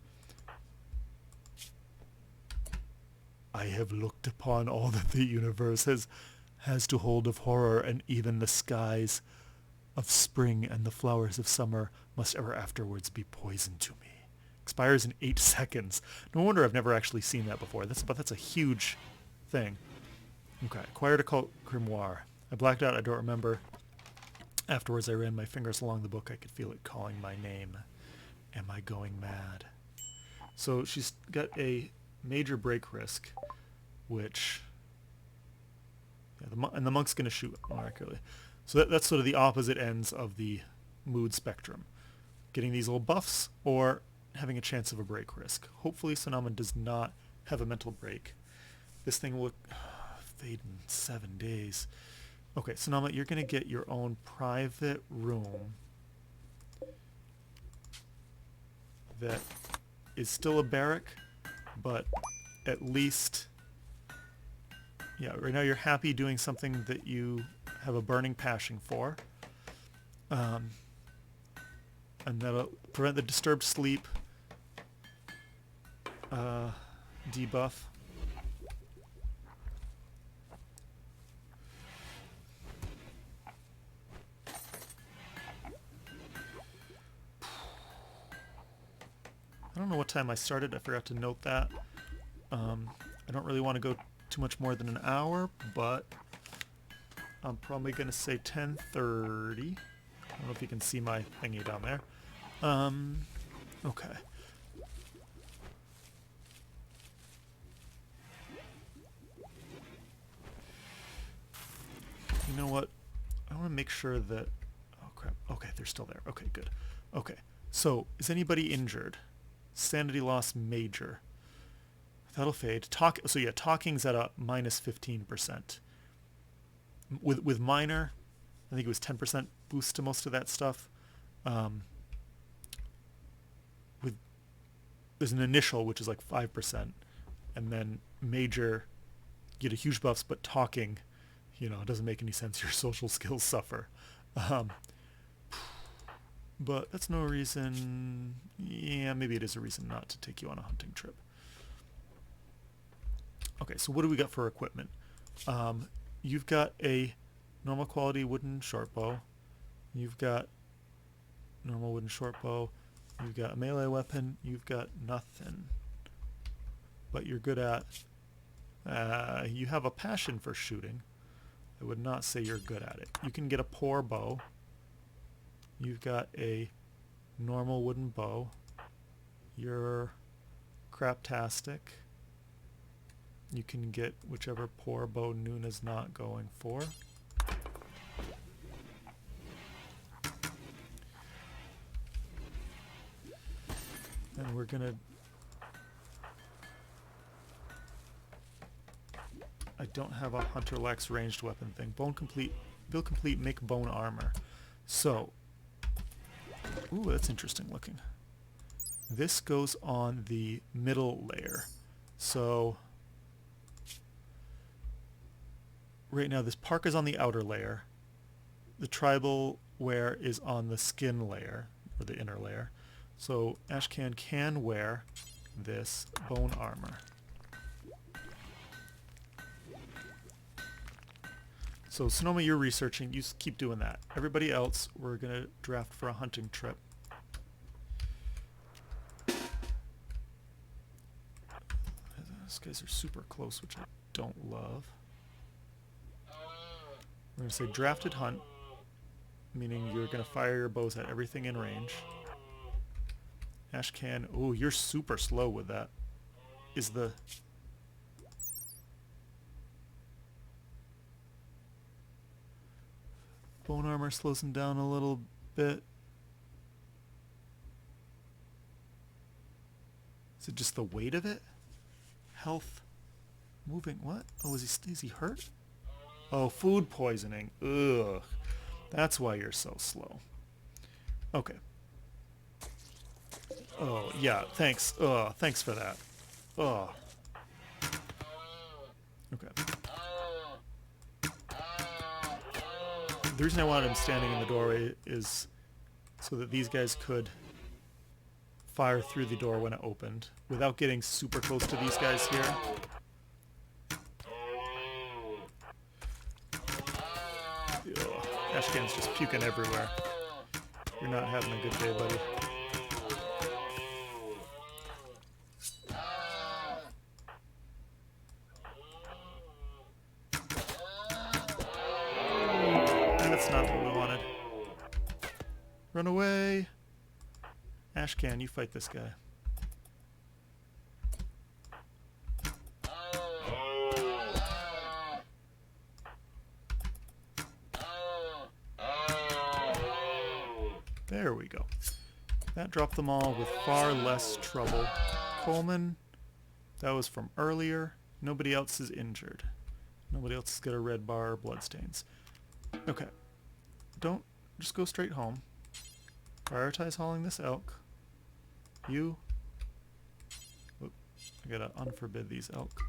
I have looked upon all that the universe has to hold of horror, and even the skies of spring and the flowers of summer must ever afterwards be poison to me. Expires in 8 seconds. No wonder I've never actually seen that before. That's a huge thing. Okay, acquired occult grimoire. I blacked out, I don't remember. Afterwards I ran my fingers along the book. I could feel it calling my name. Am I going mad? So she's got a major break risk, which, yeah, and the monk's going to shoot accurately. So that's sort of the opposite ends of the mood spectrum. Getting these little buffs or having a chance of a break risk. Hopefully Sonoma does not have a mental break. This thing will fade in 7 days. Okay, Sonoma, you're going to get your own private room that is still a barrack, but at least, yeah, right now you're happy doing something that you have a burning passion for. And that'll prevent the disturbed sleep debuff. I don't know what time I started. I forgot to note that. I don't really want to go too much more than an hour, but I'm probably going to say 10:30. I don't know if you can see my thingy down there. Okay. You know what? I want to make sure that... Oh, crap. Okay, they're still there. Okay, good. Okay. So, is anybody injured? Sanity loss major. That'll fade. So yeah, talking's at a minus 15%. With minor, I think it was 10% boost to most of that stuff. Um, with there's an initial which is like 5%, and then major, you get a huge buffs, but talking, it doesn't make any sense. Your social skills suffer. Um, but that's no reason. Yeah, maybe it is a reason not to take you on a hunting trip. Okay, so what do we got for equipment? You've got a normal quality wooden short bow. You've got normal wooden short bow. You've got a melee weapon. You've got nothing. But you're good at... you have a passion for shooting. I would not say you're good at it. You can get a poor bow. You've got a normal wooden bow. You're craptastic. You can get whichever poor bow Nuna's not going for. And we're gonna... I don't have a Hunter Lax ranged weapon thing. Bone complete, build complete, make bone armor. So, ooh, that's interesting looking. This goes on the middle layer. So, right now this parka is on the outer layer. The tribal wear is on the skin layer, or the inner layer. So Ashcan can wear this bone armor. So Sonoma, you're researching. You keep doing that. Everybody else, we're going to draft for a hunting trip. These guys are super close, which I don't love. We're going to say drafted hunt, meaning you're going to fire your bows at everything in range. Ashcan, oh, you're super slow with that. Is the... bone armor slows him down a little bit. Is it just the weight of it? Health. Moving, what? Oh, is he hurt? Oh, food poisoning. Ugh. That's why you're so slow. Okay. Oh, yeah, thanks. Thanks for that. Okay. The reason I wanted him standing in the doorway is so that these guys could fire through the door when it opened without getting super close to these guys here. Ugh. Ashcan's just puking everywhere. You're not having a good day, buddy. That's not what we wanted. Run away! Ashcan, you fight this guy. There we go. That dropped them all with far less trouble. Coleman, that was from earlier. Nobody else is injured. Nobody else has got a red bar or bloodstains. Okay. Don't just go straight home. Prioritize hauling this elk. You... Whoop, I gotta unforbid these elk.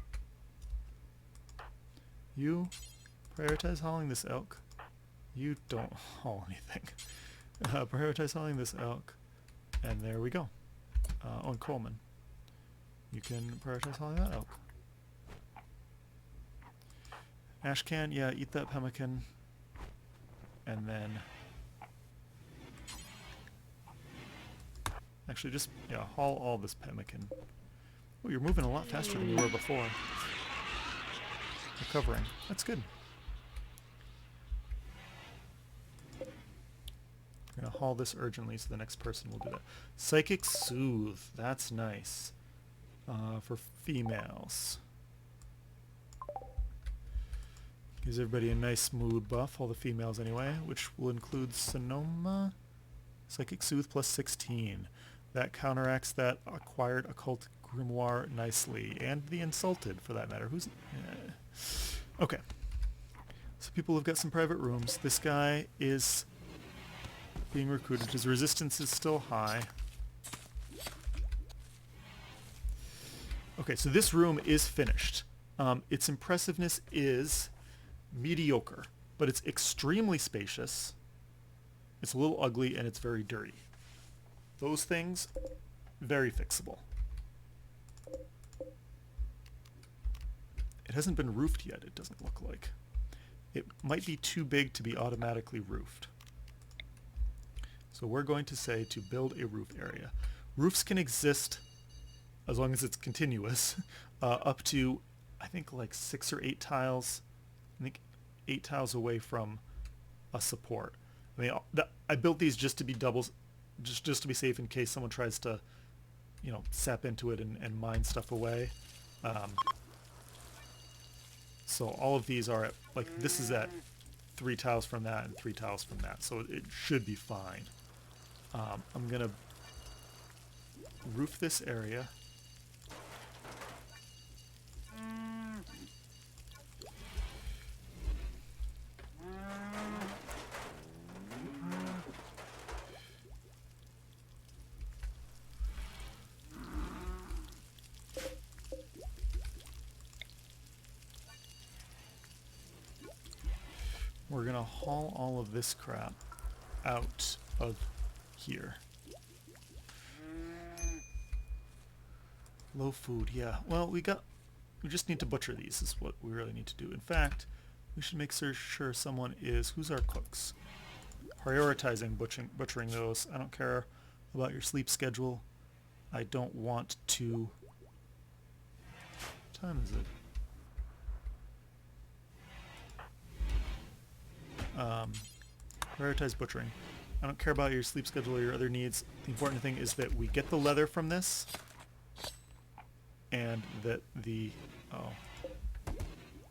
You prioritize hauling this elk. You don't haul anything. Prioritize hauling this elk. And there we go. On Coleman. You can prioritize hauling that elk. Ashcan, yeah, eat that pemmican. And then... actually, just, yeah, haul all this pemmican. Oh, you're moving a lot faster than you were before. Recovering. That's good. I'm going to haul this urgently so the next person will do that. Psychic Soothe. That's nice. For females. Gives everybody a nice mood buff, all the females anyway, which will include Sonoma. Psychic Soothe plus 16. That counteracts that acquired occult grimoire nicely, and the insulted, for that matter. Who's... Okay. So people have got some private rooms. This guy is being recruited. His resistance is still high. Okay, so this room is finished. Its impressiveness is mediocre, but it's extremely spacious. It's a little ugly, and it's very dirty. Those things, very fixable. It hasn't been roofed yet, it doesn't look like. It might be too big to be automatically roofed. So we're going to say to build a roof area. Roofs can exist, as long as it's continuous, up to, I think, like 6 or 8 tiles. I think 8 tiles away from a support. I mean, I built these just to be doubles, just to be safe in case someone tries to, you know, sap into it and mine stuff away. So all of these are at, like, this is at 3 tiles from that and 3 tiles from that, so it should be fine. I'm gonna roof this area. We're gonna haul all of this crap out of here. Low food, yeah. Well, we just need to butcher these is what we really need to do. In fact, we should make sure someone is... Who's our cooks? Prioritizing butchering those. I don't care about your sleep schedule. I don't want to... What time is it? Prioritize butchering. I don't care about your sleep schedule or your other needs. The important thing is that we get the leather from this, and that the... Oh.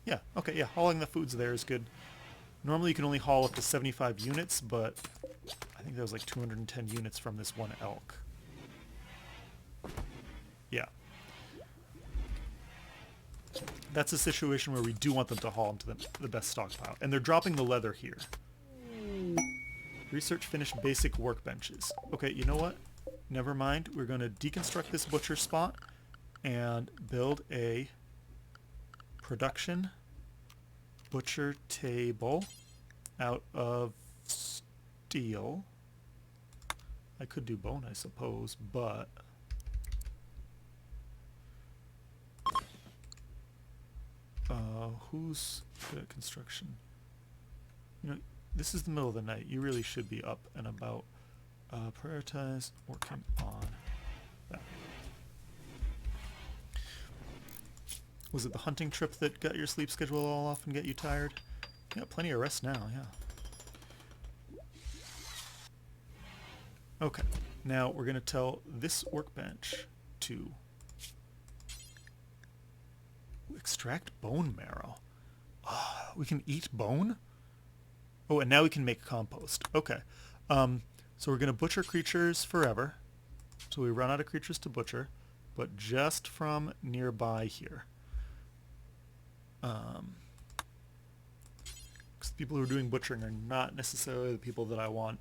Yeah, okay, yeah, hauling the foods there is good. Normally you can only haul up to 75 units, but I think that was like 210 units from this one elk. Yeah. That's a situation where we do want them to haul them to the best stockpile. And they're dropping the leather here. Research finished basic workbenches. Okay, you know what? Never mind. We're going to deconstruct this butcher spot and build a production butcher table out of steel. I could do bone, I suppose, but... who's good at construction? You know, this is the middle of the night. You really should be up and about. Prioritize working on that. Was it the hunting trip that got your sleep schedule all off and get you tired? You got plenty of rest now, yeah. Okay, now we're going to tell this workbench to extract bone marrow. Oh, we can eat bone? Oh, and now we can make compost. Okay. So we're going to butcher creatures forever. So we run out of creatures to butcher, but just from nearby here. Because the people who are doing butchering are not necessarily the people that I want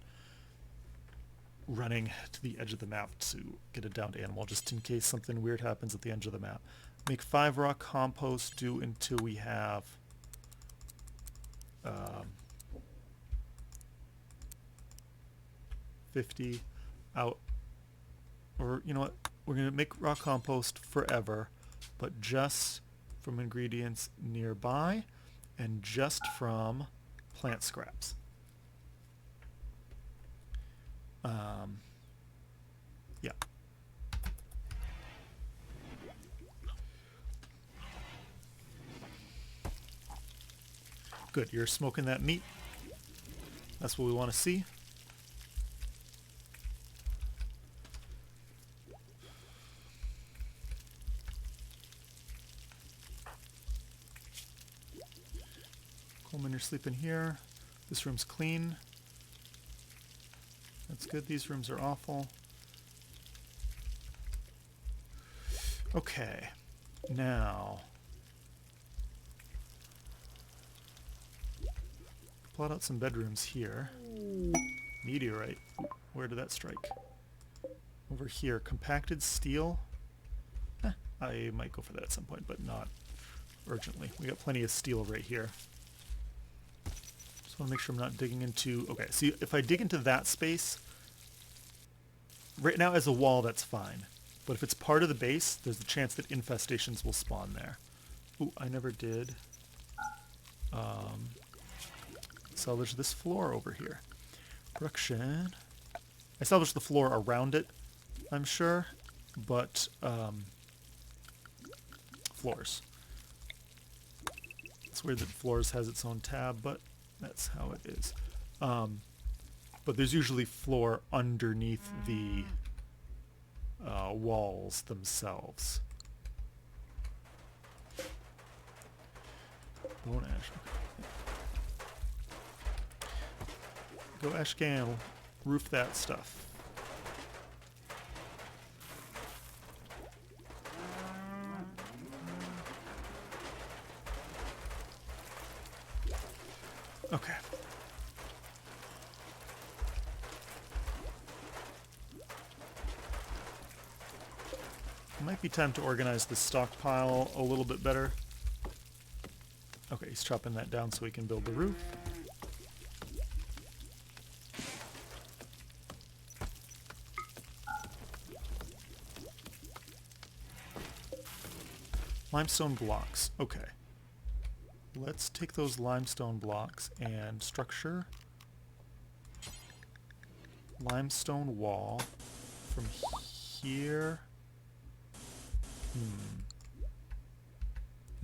running to the edge of the map to get a downed animal, just in case something weird happens at the edge of the map. Make 5 raw compost do until we have 50 out. Or, you know what, we're going to make raw compost forever, but just from ingredients nearby and just from plant scraps. Yeah. Good, you're smoking that meat. That's what we want to see. Coleman, you're sleeping here. This room's clean. That's good. These rooms are awful. Okay, now plot out some bedrooms here. Meteorite. Where did that strike? Over here. Compacted steel. I might go for that at some point, but not urgently. We got plenty of steel right here. Just want to make sure I'm not digging into... Okay, see, if I dig into that space, right now as a wall, that's fine. But if it's part of the base, there's a chance that infestations will spawn there. Ooh, I never did salvage this floor over here. Production. I salvaged the floor around it, I'm sure, but floors. It's weird that floors has its own tab, but that's how it is. But there's usually floor underneath the walls themselves. Bone ash. Go Ashcan, roof that stuff. Okay. It might be time to organize the stockpile a little bit better. Okay, he's chopping that down so we can build the roof. Limestone blocks. Okay. Let's take those limestone blocks and structure limestone wall from here.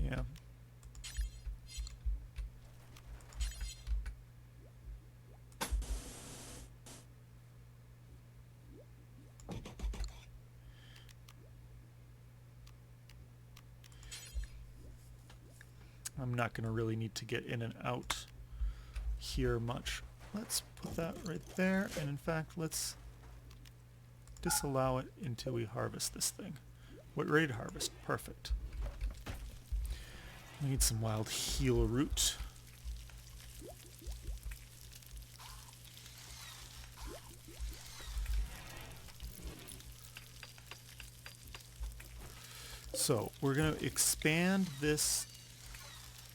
Yeah. I'm not going to really need to get in and out here much. Let's put that right there, and in fact, let's disallow it until we harvest this thing. We're ready to harvest. Perfect. We need some wild heal root. So, we're going to expand this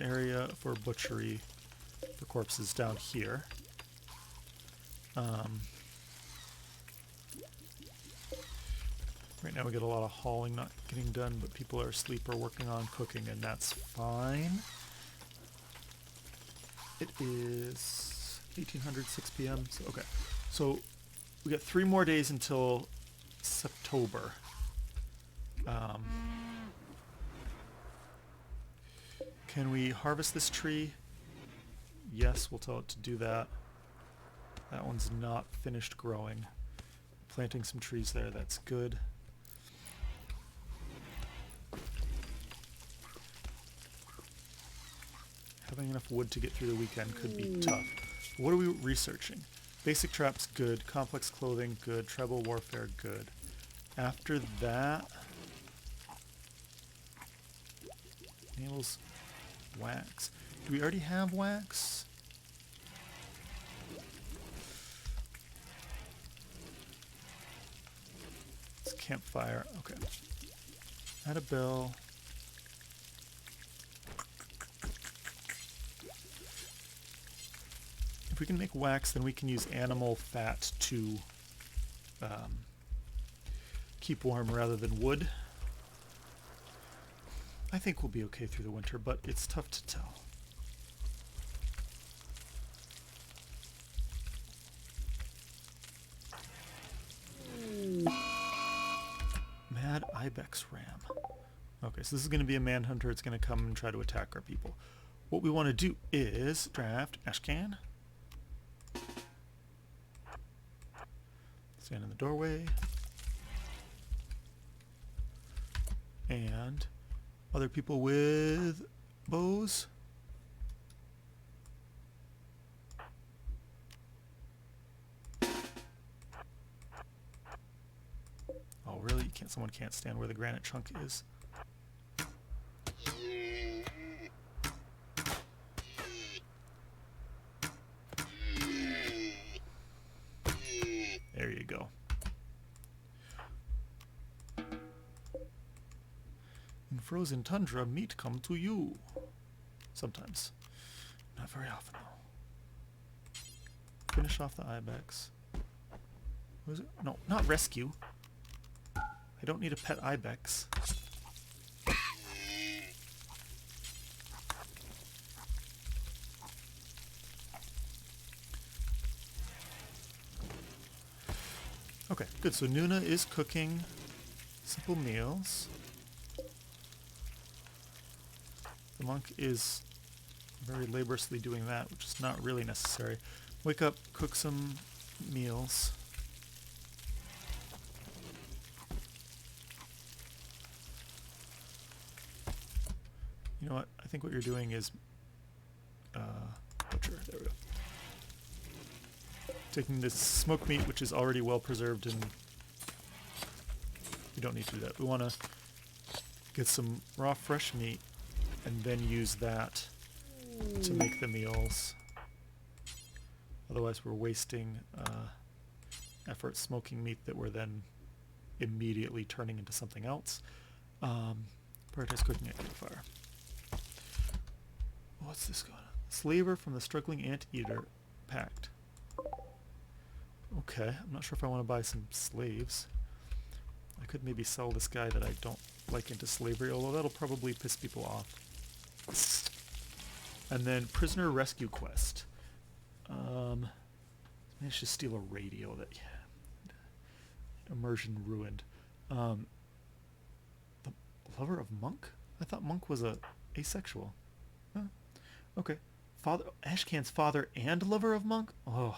area for butchery for corpses down here. Right now we get a lot of hauling not getting done, but people are asleep or working on cooking, and that's fine. It is 1800, 6 p.m. So, okay. So we got 3 more days until September. Can we harvest this tree? Yes, we'll tell it to do that. That one's not finished growing. Planting some trees there, that's good. Having enough wood to get through the weekend could be tough. What are we researching? Basic traps, good. Complex clothing, good. Tribal warfare, good. After that... enables wax. Do we already have wax? It's campfire. Okay. Add a bill. If we can make wax, then we can use animal fat to keep warm rather than wood. I think we'll be okay through the winter, but it's tough to tell. Mad Ibex Ram. Okay, so this is going to be a manhunter. It's going to come and try to attack our people. What we want to do is draft Ashcan. Stand in the doorway. And other people with bows. Oh, really? someone can't stand where the granite chunk is. There you go. In frozen tundra, meat come to you. Sometimes. Not very often, though. Finish off the ibex. What is it? No, not rescue. I don't need a pet ibex. Okay, good. So Nuna is cooking simple meals. The monk is very laboriously doing that, which is not really necessary. Wake up, cook some meals. You know what? I think what you're doing is butcher. There we go. Taking this smoked meat, which is already well preserved, and we don't need to do that. We want to get some raw fresh meat and then use that to make the meals. Otherwise we're wasting effort smoking meat that we're then immediately turning into something else. Prioritize cooking at campfire. What's this going on? Slaver from the struggling anteater pact. Okay, I'm not sure if I want to buy some slaves. I could maybe sell this guy that I don't like into slavery, although that'll probably piss people off. And then prisoner rescue quest. Managed to steal a radio that immersion ruined. The lover of Monk? I thought Monk was asexual. Huh. Okay. Ashcan's father and lover of Monk? Oh.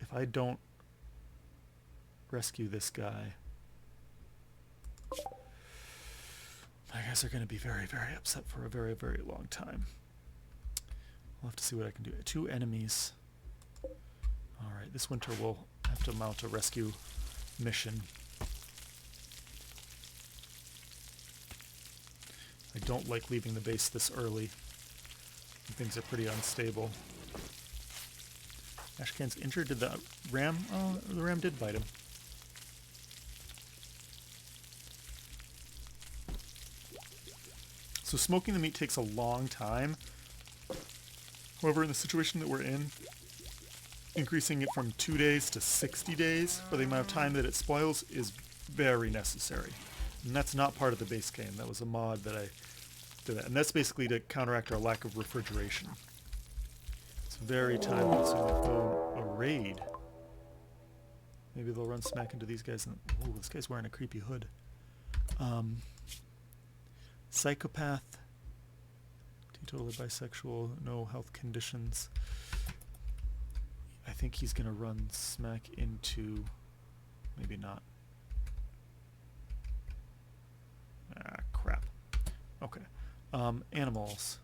If I don't rescue this guy, my guys are going to be very, very upset for a very, very long time. I'll have to see what I can do. 2 enemies. Alright, this winter we'll have to mount a rescue mission. I don't like leaving the base this early. Things are pretty unstable. Ashcan's injured. Did the ram? Oh, the ram did bite him. So smoking the meat takes a long time. However, in the situation that we're in, increasing it from 2 days to 60 days for the amount of time that it spoils is very necessary. And that's not part of the base game. That was a mod that I did that. And that's basically to counteract our lack of refrigeration. It's very time consuming. Oh, a raid. Maybe they'll run smack into these guys. And oh, this guy's wearing a creepy hood. Psychopath. Teetotaler, bisexual, no health conditions. I think he's going to run smack into... Maybe not. Ah, crap. Okay. Animals.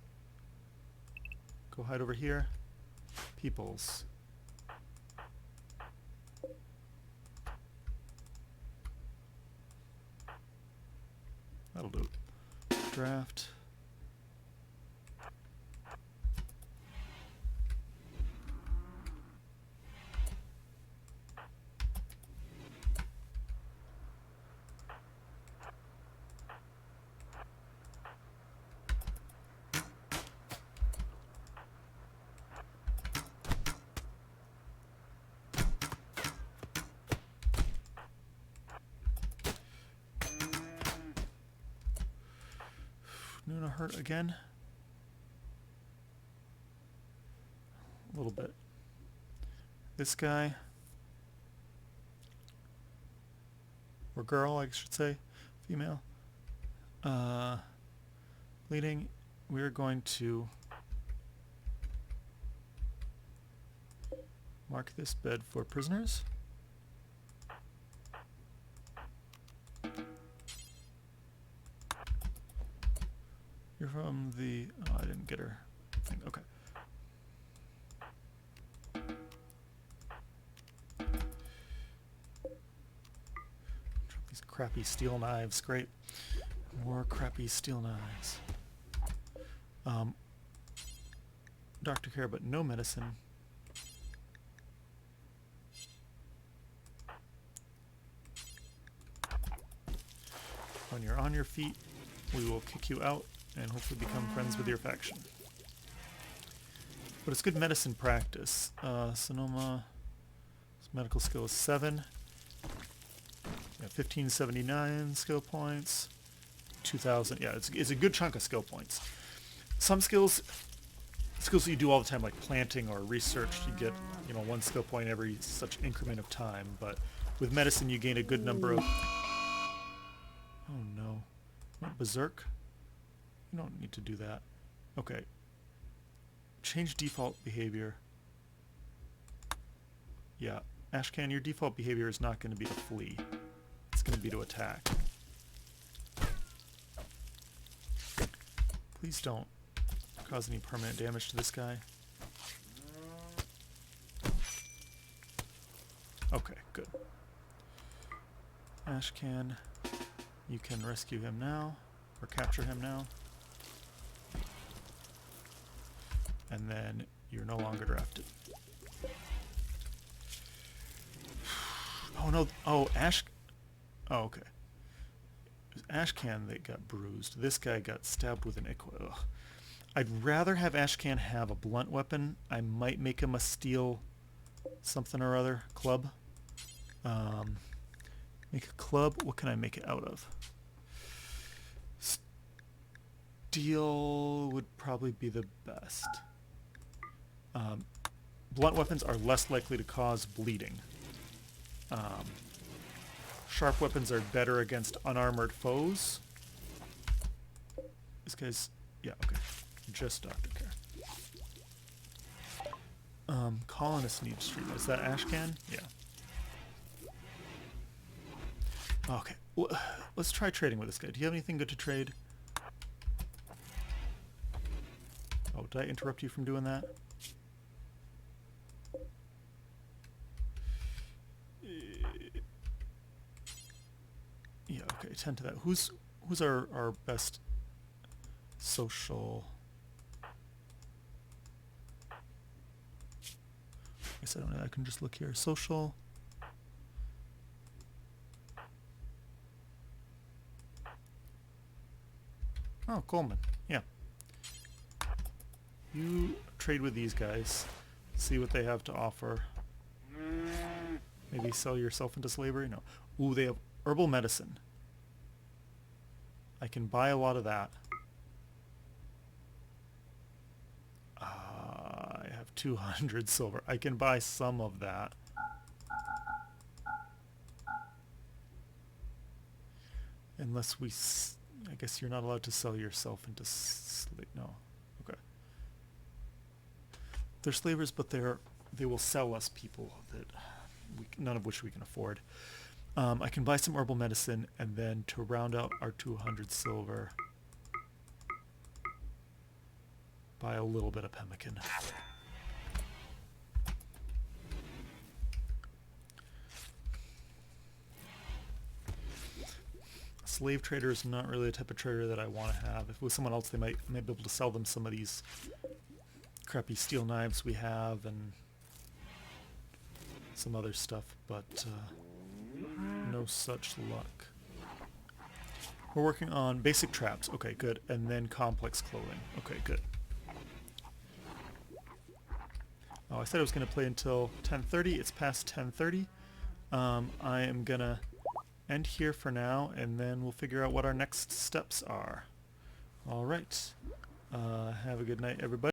Go hide over here. Peoples. That'll do. Draft. Nuna hurt again. A little bit. This guy, or girl, I should say, female, bleeding. We're going to mark this bed for prisoners. You're from the... Oh, I didn't get her thing. Okay. crappy steel knives. Great. More crappy steel knives. Doctor care, but no medicine. When you're on your feet, we will kick you out and hopefully become friends with your faction. But it's good medicine practice. Sonoma, medical skill is 7. Yeah, 1579 skill points. 2000. Yeah, it's a good chunk of skill points. Some skills that you do all the time, like planting or research, you get 1 skill point every such increment of time. But with medicine, you gain a good number of. Oh no, not berserk. You don't need to do that. Okay. Change default behavior. Yeah, Ashcan, your default behavior is not going to be to flee. It's going to be to attack. Please don't cause any permanent damage to this guy. Okay, good. Ashcan, you can rescue him now, or capture him now. And then you're no longer drafted. Oh no, oh, oh, okay. It was Ashcan that got bruised. This guy got stabbed with an Iqua. Ugh. I'd rather have Ashcan have a blunt weapon. I might make him a steel something or other club. Make a club. What can I make it out of? Steel would probably be the best. Blunt weapons are less likely to cause bleeding. Sharp weapons are better against unarmored foes. This guy's... yeah, okay. Just doctor care. Colonist needs treatment. Is that Ashcan? Yeah. Okay. Let's try trading with this guy. Do you have anything good to trade? Oh, did I interrupt you from doing that? Yeah, okay, tend to that. Who's our best social... I guess I don't know. I can just look here. Social... Oh, Coleman. Yeah. You trade with these guys. See what they have to offer. Maybe sell yourself into slavery? No. Ooh, they have herbal medicine. I can buy a lot of that. I have 200 silver. I can buy some of that. Unless we... I guess you're not allowed to sell yourself into slave. No. Okay. They're slavers, but they will sell us people that none of which we can afford. I can buy some herbal medicine, and then to round out our 200 silver, buy a little bit of pemmican. Slave trader is not really the type of trader that I want to have. If it was someone else, they might be able to sell them some of these crappy steel knives we have and some other stuff, but no such luck. We're working on basic traps. Okay, good. And then complex clothing. Okay, good. Oh, I said I was going to play until 10:30. It's past 10:30. I am going to end here for now, and then we'll figure out what our next steps are. All right. Have a good night, everybody.